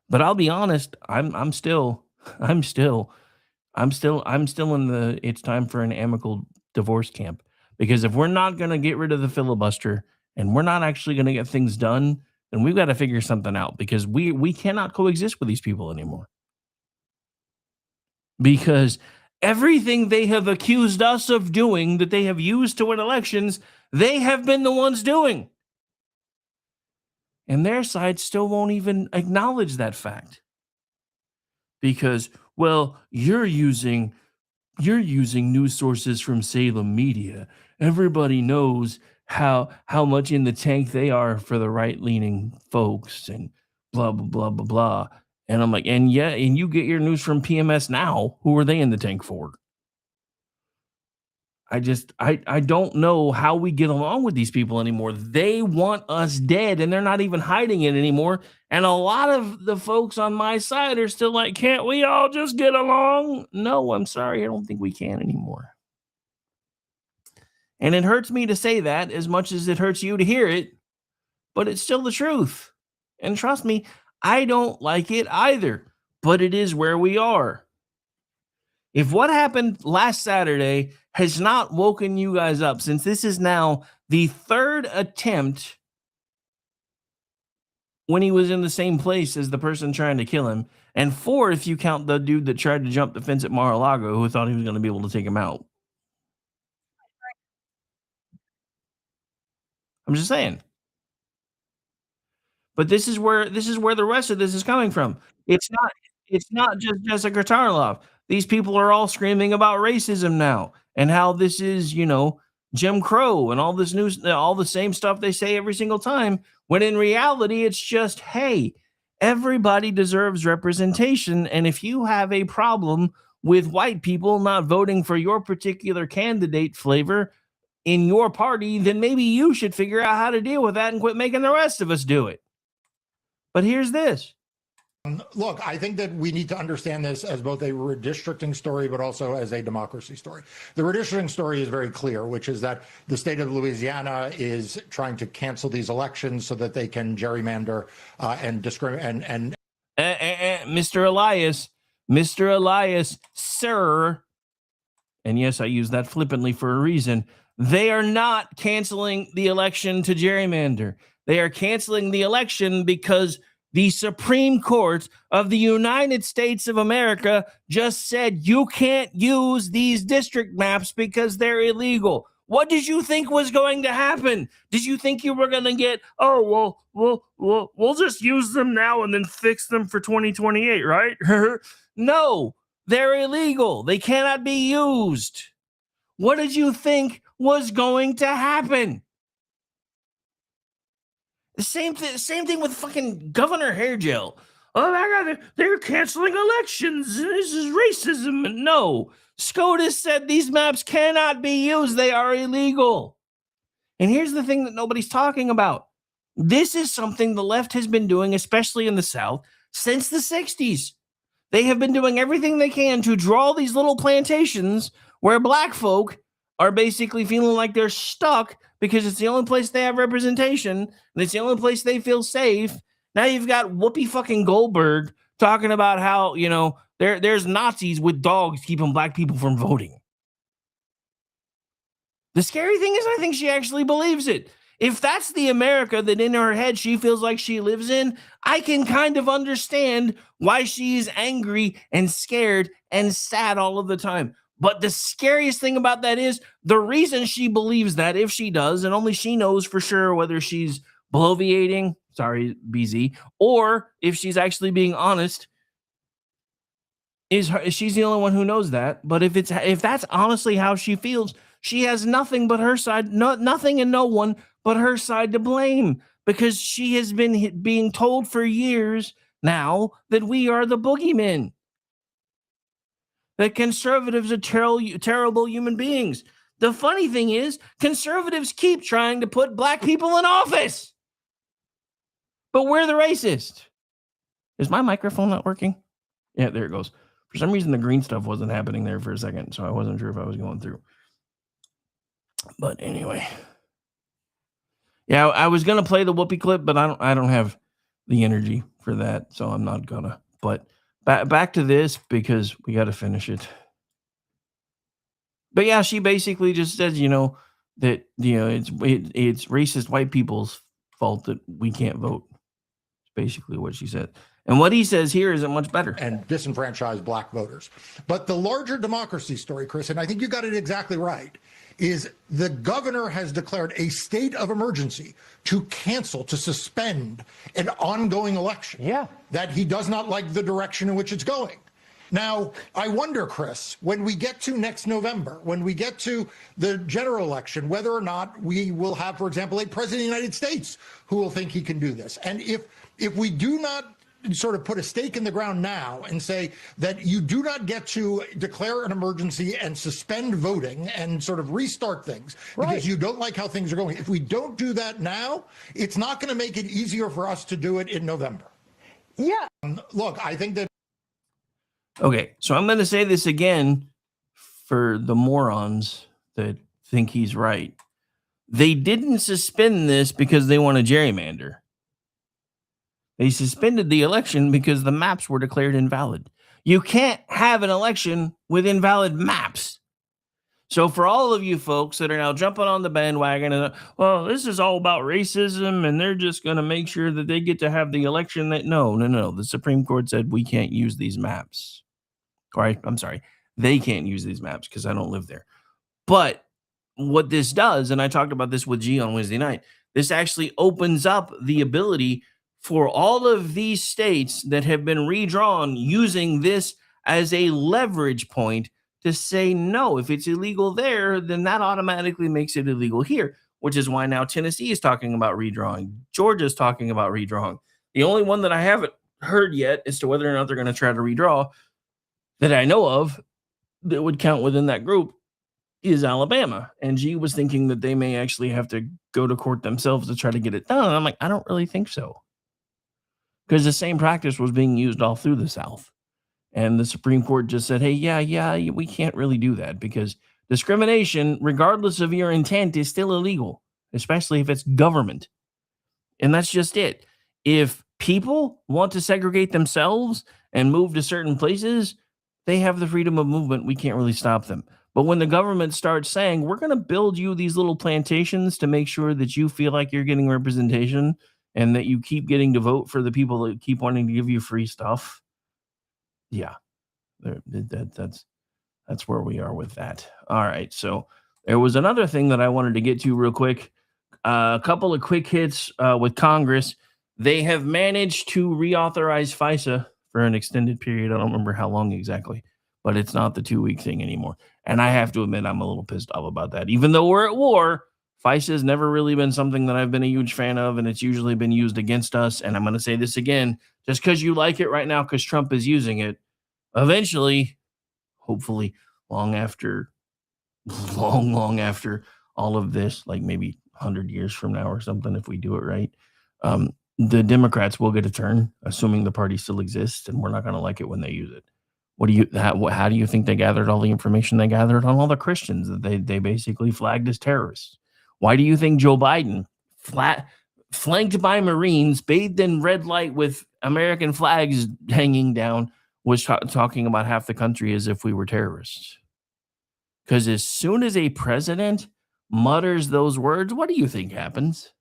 But I'll be honest, I'm still in the it's time for an amicable divorce camp. Because if we're not going to get rid of the filibuster and we're not actually going to get things done, then we've got to figure something out, because we cannot coexist with these people anymore. Because everything they have accused us of doing that they have used to win elections, they have been the ones doing. And their side still won't even acknowledge that fact. Because well, you're using news sources from Salem Media. Everybody knows how much in the tank they are for the right-leaning folks and blah blah blah blah blah. And I'm like, and yeah, and you get your news from PMS Now. Who are they in the tank for? I don't know how we get along with these people anymore. They want us dead, and they're not even hiding it anymore. And a lot of the folks on my side are still like, can't we all just get along? No, I'm sorry. I don't think we can anymore. And it hurts me to say that as much as it hurts you to hear it, but it's still the truth. And trust me, I don't like it either, but it is where we are. If what happened last Saturday has not woken you guys up, since this is now the third attempt when he was in the same place as the person trying to kill him, and 4 if you count the dude that tried to jump the fence at Mar-a-Lago who thought he was going to be able to take him out. I'm just saying. But this is where the rest of this is coming from. It's not just Jessica Tarloff. These people are all screaming about racism now and how this is, Jim Crow and all this news, all the same stuff they say every single time, when in reality it's just, hey, everybody deserves representation, and if you have a problem with white people not voting for your particular candidate flavor in your party, then maybe you should figure out how to deal with that and quit making the rest of us do it. But here's this. Look, I think that we need to understand this as both a redistricting story, but also as a democracy story. The redistricting story is very clear, which is that the state of Louisiana is trying to cancel these elections so that they can gerrymander and discriminate. And Mr. Elias, sir, and yes, I use that flippantly for a reason. They are not canceling the election to gerrymander. They are canceling the election because the Supreme Court of the United States of America just said you can't use these district maps because they're illegal. What did you think was going to happen? Did you think you were going to get, we'll just use them now and then fix them for 2028, right? No, they're illegal. They cannot be used. What did you think was going to happen? The same thing with fucking Governor Hair Gel. Oh my God, they're canceling elections. This is racism. No, SCOTUS said these maps cannot be used. They are illegal. And here's the thing that nobody's talking about. This is something the left has been doing, especially in the South, since the 60s. They have been doing everything they can to draw these little plantations where black folk are basically feeling like they're stuck because it's the only place they have representation and it's the only place they feel safe. Now you've got Whoopi fucking Goldberg talking about how, there's Nazis with dogs keeping black people from voting. The scary thing is I think she actually believes it. If that's the America that in her head she feels like she lives in, I can kind of understand why she's angry and scared and sad all of the time. But the scariest thing about that is the reason she believes that, if she does, and only she knows for sure whether she's bloviating, sorry, BZ, or if she's actually being honest, she's the only one who knows that. But if that's honestly how she feels, she has nothing but her side, nothing and no one but her side to blame, because she has been being told for years now that we are the boogeymen. That conservatives are terrible human beings. The funny thing is, conservatives keep trying to put black people in office. But we're the racist. Is my microphone not working? Yeah, there it goes. For some reason, the green stuff wasn't happening there for a second, so I wasn't sure if I was going through. But anyway. Yeah, I was going to play the Whoopi clip, but I don't have the energy for that, so I'm not going to. But back to this, because we got to finish it. But yeah, she basically just says, that it's racist white people's fault that we can't vote. It's basically what she said. And what he says here isn't much better. And disenfranchise black voters. But the larger democracy story, Chris, and I think you got it exactly right, is the governor has declared a state of emergency to cancel, to suspend an ongoing election. Yeah. That he does not like the direction in which it's going. Now, I wonder, Chris, when we get to next November, when we get to the general election, whether or not we will have, for example, a president of the United States who will think he can do this. And if we do not sort of put a stake in the ground now and say that you do not get to declare an emergency and suspend voting and sort of restart things because you don't like how things are going. If we don't do that now, it's not going to make it easier for us to do it in November. Yeah. Look, I think that. Okay, so I'm going to say this again for the morons that think he's right. They didn't suspend this because they want to gerrymander. They suspended the election because the maps were declared invalid. You can't have an election with invalid maps. So for all of you folks that are now jumping on the bandwagon and, well, this is all about racism and they're just going to make sure that they get to have the election that, no. The Supreme Court said we can't use these maps. All right, I'm sorry. They can't use these maps because I don't live there. But what this does, and I talked about this with G on Wednesday night, this actually opens up the ability for all of these states that have been redrawn using this as a leverage point to say, no, if it's illegal there, then that automatically makes it illegal here, which is why now Tennessee is talking about redrawing. Georgia's talking about redrawing. The only one that I haven't heard yet as to whether or not they're going to try to redraw that I know of that would count within that group is Alabama. And G was thinking that they may actually have to go to court themselves to try to get it done. And I'm like, I don't really think so. Because the same practice was being used all through the South. And the Supreme Court just said, hey, yeah, we can't really do that because discrimination, regardless of your intent, is still illegal, especially if it's government. And that's just it. If people want to segregate themselves and move to certain places, they have the freedom of movement. We can't really stop them. But when the government starts saying, we're going to build you these little plantations to make sure that you feel like you're getting representation and that you keep getting to vote for the people that keep wanting to give you free stuff. Yeah, that's where we are with that. All right. So there was another thing that I wanted to get to real quick. A couple of quick hits with Congress. They have managed to reauthorize FISA for an extended period. I don't remember how long exactly, but it's not the 2-week thing anymore. And I have to admit, I'm a little pissed off about that. Even though we're at war, FISA has never really been something that I've been a huge fan of, and it's usually been used against us. And I'm going to say this again, just because you like it right now because Trump is using it, eventually, hopefully, long after all of this, like maybe 100 years from now or something, if we do it right, the Democrats will get a turn, assuming the party still exists, and we're not going to like it when they use it. How do you think they gathered all the information they gathered on all the Christians that they basically flagged as terrorists? Why do you think Joe Biden, flanked by Marines, bathed in red light with American flags hanging down, was talking about half the country as if we were terrorists? Because as soon as a president mutters those words, what do you think happens?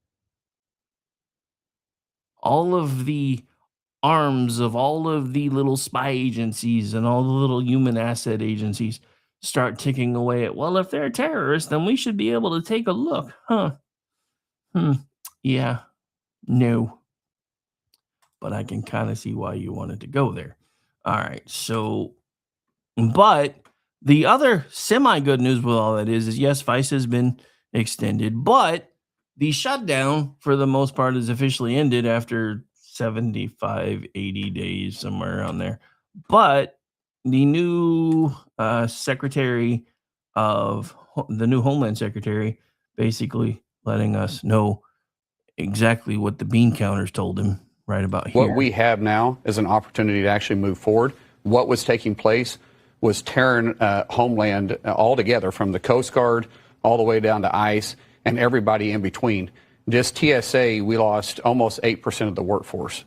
All of the arms of all of the little spy agencies and all the little human asset agencies start ticking away at, well, if they're terrorists, then we should be able to take a look. Yeah. No. But I can kind of see why you wanted to go there. All right. So, but the other semi-good news with all that is yes, FISA has been extended, but the shutdown for the most part is officially ended after 75, 80 days, somewhere around there. But the new Secretary of the new Homeland Secretary basically letting us know exactly what the bean counters told him right about here. What we have now is an opportunity to actually move forward. What was taking place was tearing Homeland altogether, from the Coast Guard all the way down to ICE and everybody in between. Just TSA, we lost almost 8% of the workforce,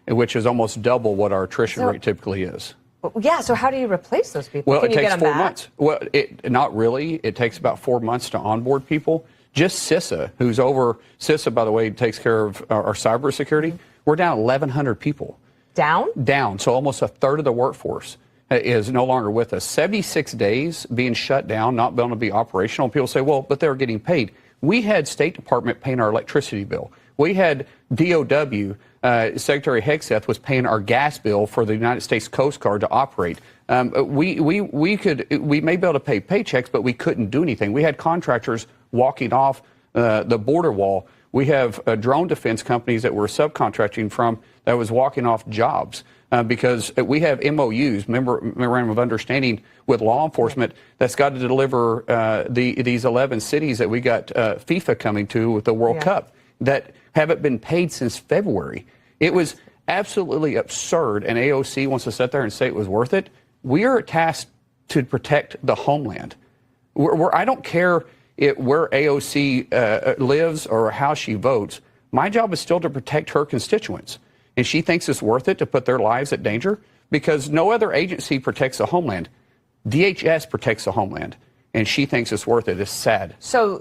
which is almost double what our attrition rate typically is. Yeah, so how do you replace those people? Well, Can it you takes get them 4 months. Well, not really. It takes about 4 months to onboard people. Just CISA, who's over, CISA, by the way, takes care of our cybersecurity. We're down 1,100 people. Down? Down. So almost a third of the workforce is no longer with us. 76 days being shut down, not being able to be operational. People say, well, but they're getting paid. We had State Department paying our electricity bill. We had DOW Secretary Hegseth was paying our gas bill for the United States Coast Guard to operate. We may be able to pay paychecks, but we couldn't do anything. We had contractors walking off the border wall. We have drone defense companies that we're subcontracting from that was walking off jobs because we have MOUs, memorandum of understanding with law enforcement that's got to deliver these 11 cities that we got FIFA coming to with the World Cup that haven't been paid since February. It was absolutely absurd, and AOC wants to sit there and say it was worth it. We are tasked to protect the homeland. I don't care where AOC lives or how she votes. My job is still to protect her constituents. And she thinks it's worth it to put their lives at danger because no other agency protects the homeland. DHS protects the homeland, and she thinks it's worth it. It's sad. So.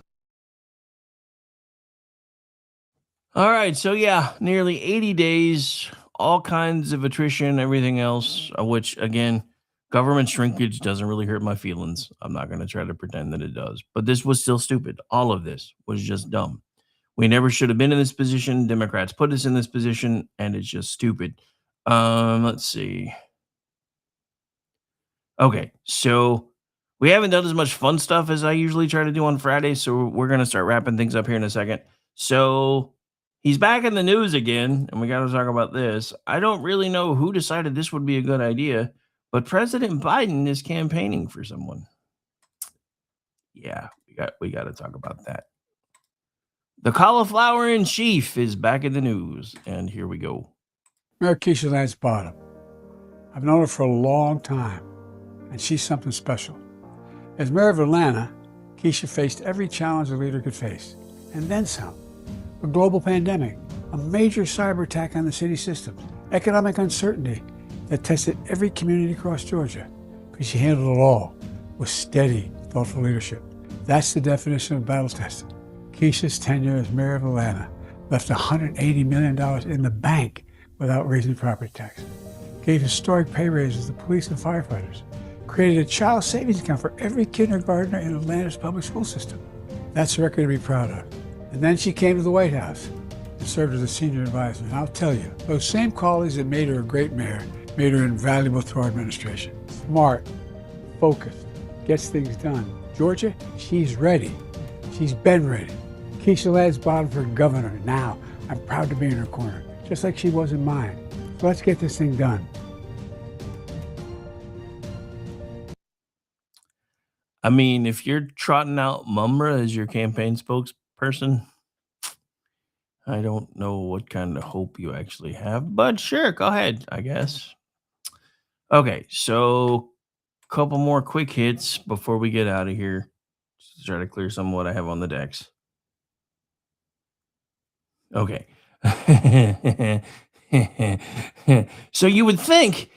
All right, so yeah, nearly 80 days, all kinds of attrition, everything else, which, again, government shrinkage doesn't really hurt my feelings. I'm not going to try to pretend that it does. But this was still stupid. All of this was just dumb. We never should have been in this position. Democrats put us in this position, and it's just stupid. Let's see. Okay, so we haven't done as much fun stuff as I usually try to do on Fridays, so we're going to start wrapping things up here in a second. So he's back in the news again, and we got to talk about this. I don't really know who decided this would be a good idea, but President Biden is campaigning for someone. Yeah, we got to talk about that. The cauliflower in chief is back in the news, and here we go. Mayor Keisha Lance Bottom. I've known her for a long time, and she's something special. As mayor of Atlanta, Keisha faced every challenge a leader could face, and then some. A global pandemic, a major cyber attack on the city systems, economic uncertainty that tested every community across Georgia. But she handled it all with steady, thoughtful leadership. That's the definition of battle tested. Keisha's tenure as mayor of Atlanta left $180 million in the bank without raising property tax, gave historic pay raises to police and firefighters, created a child savings account for every kindergartner in Atlanta's public school system. That's a record to be proud of. And then she came to the White House and served as a senior advisor. And I'll tell you, those same qualities that made her a great mayor made her invaluable to our administration. Smart, focused, gets things done. Georgia, she's ready. She's been ready. Keisha Lance Bottom for governor. Now, I'm proud to be in her corner, just like she was in mine. So let's get this thing done. I mean, if you're trotting out Mumra as your campaign spokesperson, I don't know what kind of hope you actually have, but sure, go ahead, I guess. Okay, so a couple more quick hits before we get out of here. Just to try to clear some of what I have on the decks. Okay. So you would think,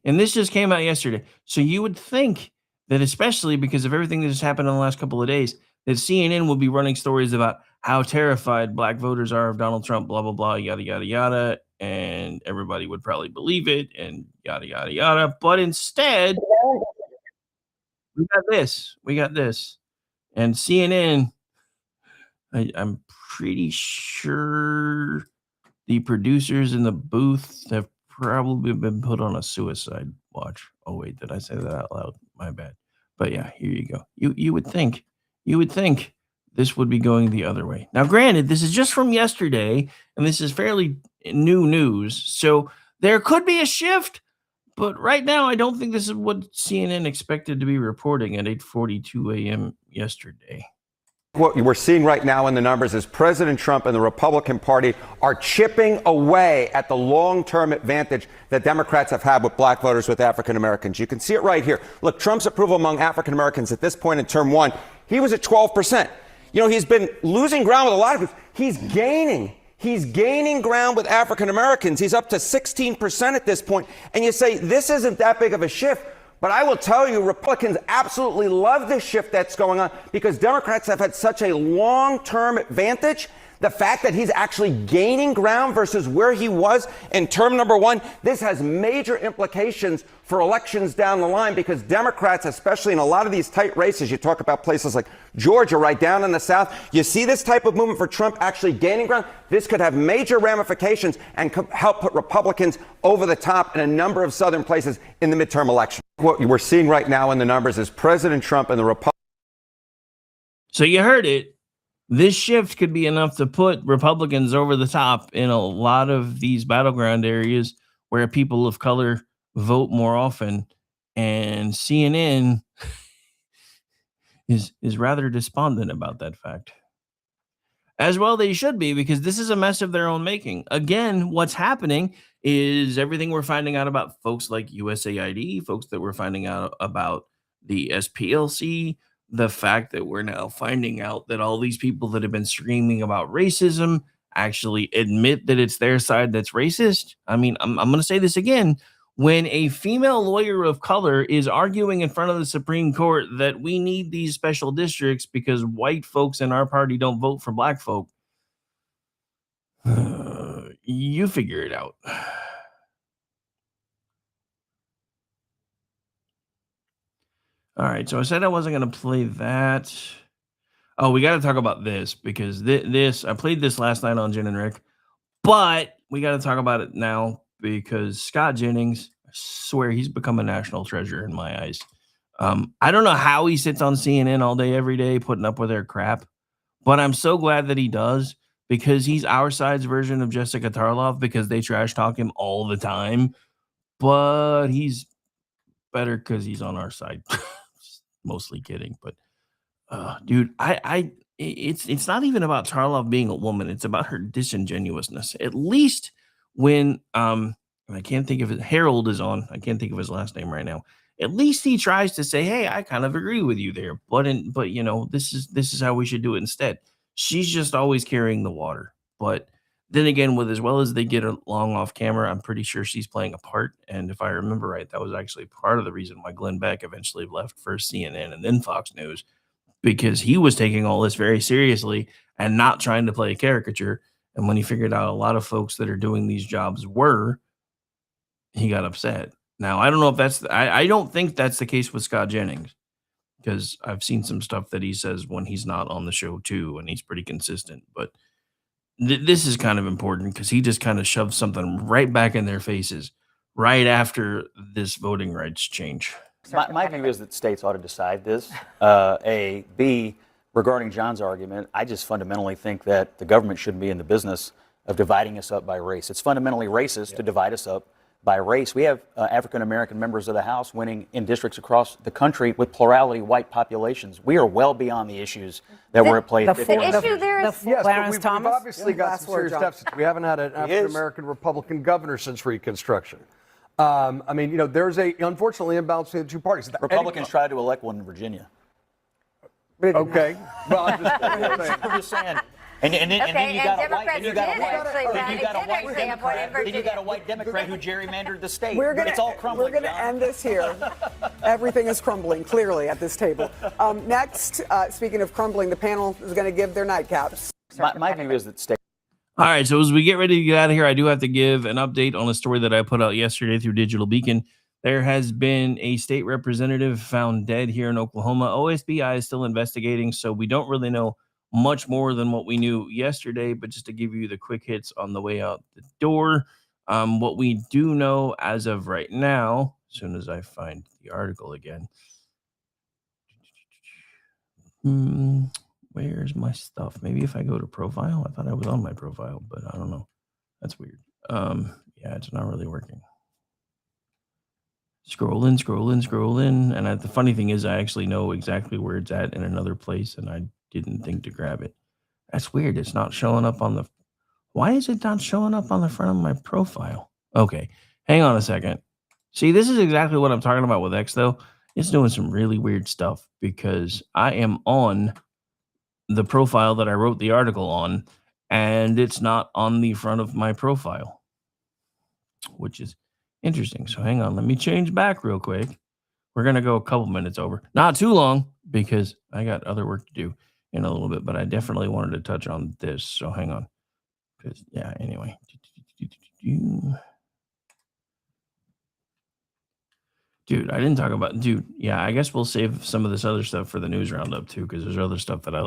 and this just came out yesterday, so you would think that especially because of everything that has happened in the last couple of days, that CNN will be running stories about how terrified black voters are of Donald Trump, blah, blah, blah, yada, yada, yada, and everybody would probably believe it, and yada, yada, yada. But instead, we got this. And CNN, I'm pretty sure the producers in the booth have probably been put on a suicide watch. Oh, wait, did I say that out loud? My bad. But yeah, here you go. You would think this would be going the other way. Now, granted, this is just from yesterday, and this is fairly new news. So there could be a shift, but right now, I don't think this is what CNN expected to be reporting at 8:42 a.m. yesterday. What we're seeing right now in the numbers is President Trump and the Republican Party are chipping away at the long-term advantage that Democrats have had with black voters, with African Americans. You can see it right here. Look, Trump's approval among African Americans at this point in term one, he was at 12%. You know, he's been losing ground with a lot of people. He's gaining ground with African Americans. He's up to 16% at this point. And you say, this isn't that big of a shift. But I will tell you, Republicans absolutely love this shift that's going on because Democrats have had such a long-term advantage The fact that he's actually gaining ground versus where he was in term number one, this has major implications for elections down the line, because Democrats, especially in a lot of these tight races, you talk about places like Georgia, right down in the South, you see this type of movement for Trump actually gaining ground. This could have major ramifications and could help put Republicans over the top in a number of southern places in the midterm election. What we're seeing right now in the numbers is President Trump and the Republicans. So you heard it. This shift could be enough to put Republicans over the top in a lot of these battleground areas where people of color vote more often. And CNN is rather despondent about that fact. As well, they should be, because this is a mess of their own making. Again, what's happening is everything we're finding out about folks like USAID, folks that we're finding out about the SPLC, the fact that we're now finding out that all these people that have been screaming about racism actually admit that it's their side that's racist. I mean, I'm going to say this again. When a female lawyer of color is arguing in front of the Supreme Court that we need these special districts because white folks in our party don't vote for black folk, you figure it out. All right, so I said I wasn't going to play that. Oh, we got to talk about this, because I played this last night on Jen and Rick, but we got to talk about it now because Scott Jennings, I swear he's become a national treasure in my eyes. I don't know how he sits on CNN all day, every day, putting up with their crap, but I'm so glad that he does, because he's our side's version of Jessica Tarloff, because they trash talk him all the time, but he's better because he's on our side. Mostly kidding, but dude, it's not even about Tarloff being a woman. It's about her disingenuousness. At least when I can't think of it. Harold is on. I can't think of his last name right now. At least he tries to say, "Hey, I kind of agree with you there," but you know, this is how we should do it instead. She's just always carrying the water. But then again, with as well as they get along off camera, I'm pretty sure she's playing a part. And if I remember right, that was actually part of the reason why Glenn Beck eventually left for CNN and then Fox News, because he was taking all this very seriously and not trying to play a caricature. And when he figured out a lot of folks that are doing these jobs he got upset. Now, I don't know if I don't think that's the case with Scott Jennings, because I've seen some stuff that he says when he's not on the show too, and he's pretty consistent. But this is kind of important, because he just kind of shoved something right back in their faces right after this voting rights change. My view is that states ought to decide this. B, regarding John's argument, I just fundamentally think that the government shouldn't be in the business of dividing us up by race. It's fundamentally racist to divide us up by race. We have African-American members of the House winning in districts across the country with plurality white populations. We are well beyond the issues that were at play. The issue there is Clarence Thomas. We've obviously got some serious deficits. We haven't had an African-American Republican governor since Reconstruction. I mean, you know, there's unfortunately imbalance between the two parties. Republicans tried to elect one in Virginia. Okay. Well, I'm just saying. And then you got a white Democrat who gerrymandered the state. It's all crumbling. We're going to end this here. Everything is crumbling, clearly, at this table. Next, speaking of crumbling, the panel is going to give their nightcaps. My view is that state. All right, so as we get ready to get out of here, I do have to give an update on a story that I put out yesterday through Digital Beacon. There has been a state representative found dead here in Oklahoma. OSBI is still investigating, so we don't really know much more than what we knew yesterday, but just to give you the quick hits on the way out the door, what we do know as of right now, as soon as I find the article again, where's my stuff? Maybe if I go to profile, I thought I was on my profile, but I don't know. That's weird. Yeah, it's not really working. Scroll in, and the funny thing is, I actually know exactly where it's at in another place, and I didn't think to grab it. That's weird. It's not showing up on the... Why is it not showing up on the front of my profile? Okay, hang on a second. See, this is exactly what I'm talking about with X, though. It's doing some really weird stuff, because I am on the profile that I wrote the article on, and it's not on the front of my profile, which is interesting. So hang on, let me change back real quick. We're going to go a couple minutes over. Not too long, because I got other work to do. in a little bit, but I definitely wanted to touch on this. So hang on. Because, yeah, anyway. Dude, I didn't talk about, yeah, I guess we'll save some of this other stuff for the news roundup too, because there's other stuff that I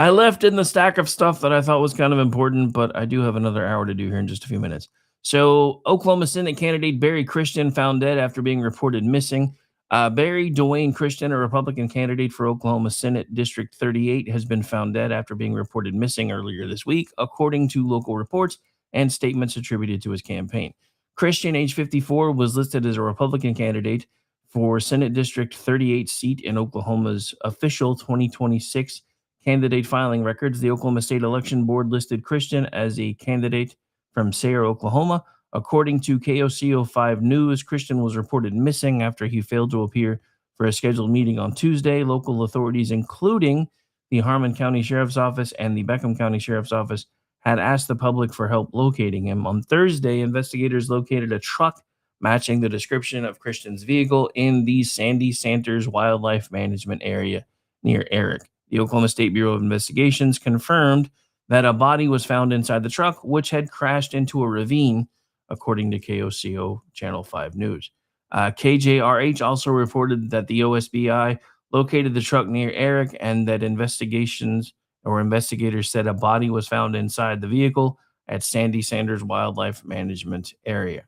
left in the stack of stuff that I thought was kind of important, but I do have another hour to do here in just a few minutes. So, Oklahoma Senate candidate Barry Christian found dead after being reported missing. Barry Dwayne Christian, a Republican candidate for Oklahoma Senate District 38, has been found dead after being reported missing earlier this week, according to local reports and statements attributed to his campaign. Christian, age 54, was listed as a Republican candidate for Senate District 38 seat in Oklahoma's official 2026 candidate filing records. The Oklahoma State Election Board listed Christian as a candidate from Sayre, Oklahoma. According to KOCO 5 News, Christian was reported missing after he failed to appear for a scheduled meeting on Tuesday. Local authorities, including the Harmon County Sheriff's Office and the Beckham County Sheriff's Office, had asked the public for help locating him. On Thursday, investigators located a truck matching the description of Christian's vehicle in the Sandy Sanders Wildlife Management Area near Eric. The Oklahoma State Bureau of Investigations confirmed that a body was found inside the truck, which had crashed into a ravine, according to KOCO Channel 5 News. KJRH also reported that the OSBI located the truck near Eric and that investigators said a body was found inside the vehicle at Sandy Sanders Wildlife Management Area.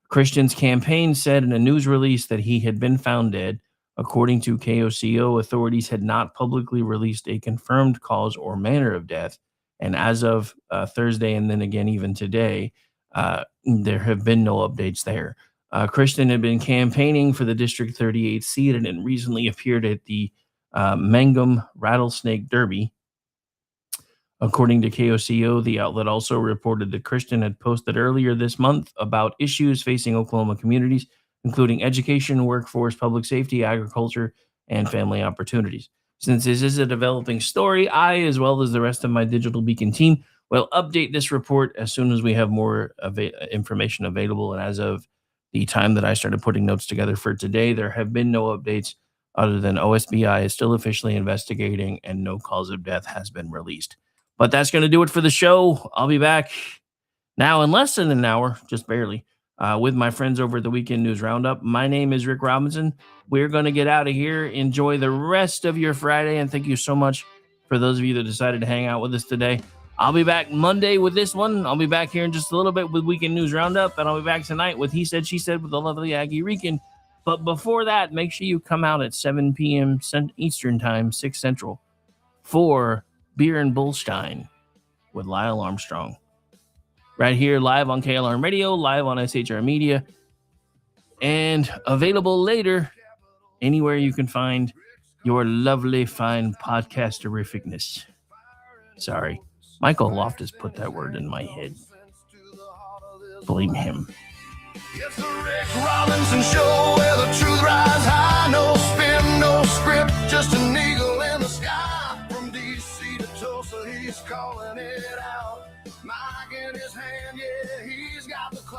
Christian's campaign said in a news release that he had been found dead. According to KOCO, authorities had not publicly released a confirmed cause or manner of death. And as of Thursday, and then again even today, there have been no updates there. Christian had been campaigning for the District 38 seat and recently appeared at the Mangum Rattlesnake Derby. According to KOCO, the outlet also reported that Christian had posted earlier this month about issues facing Oklahoma communities, including education, workforce, public safety, agriculture, and family opportunities. Since this is a developing story, I, as well as the rest of my Digital Beacon team, will update this report as soon as we have more information available. And as of the time that I started putting notes together for today, there have been no updates other than OSBI is still officially investigating and no cause of death has been released. But that's going to do it for the show. I'll be back now in less than an hour, just barely, with my friends over at the Weekend News Roundup. My name is Rick Robinson. We're going to get out of here. Enjoy the rest of your Friday, and thank you so much for those of you that decided to hang out with us today. I'll be back Monday with this one. I'll be back here in just a little bit with Weekend News Roundup, and I'll be back tonight with He Said, She Said with the lovely Aggie Rican. But before that, make sure you come out at 7 p.m. Eastern Time, 6 Central, for Beer and Bullstein with Lyle Armstrong. Right here, live on KLRM Radio, live on SHR Media, and available later anywhere you can find your lovely, fine podcast-terrificness. Sorry, Michael Loftus put that word in my head. Blame him. It's the Rick Robinson Show where the truth rides high. No spin, no script, just an eagle in the sky. From D.C. to Tulsa, he's calling it out. Mike in his hand, yeah, he's got the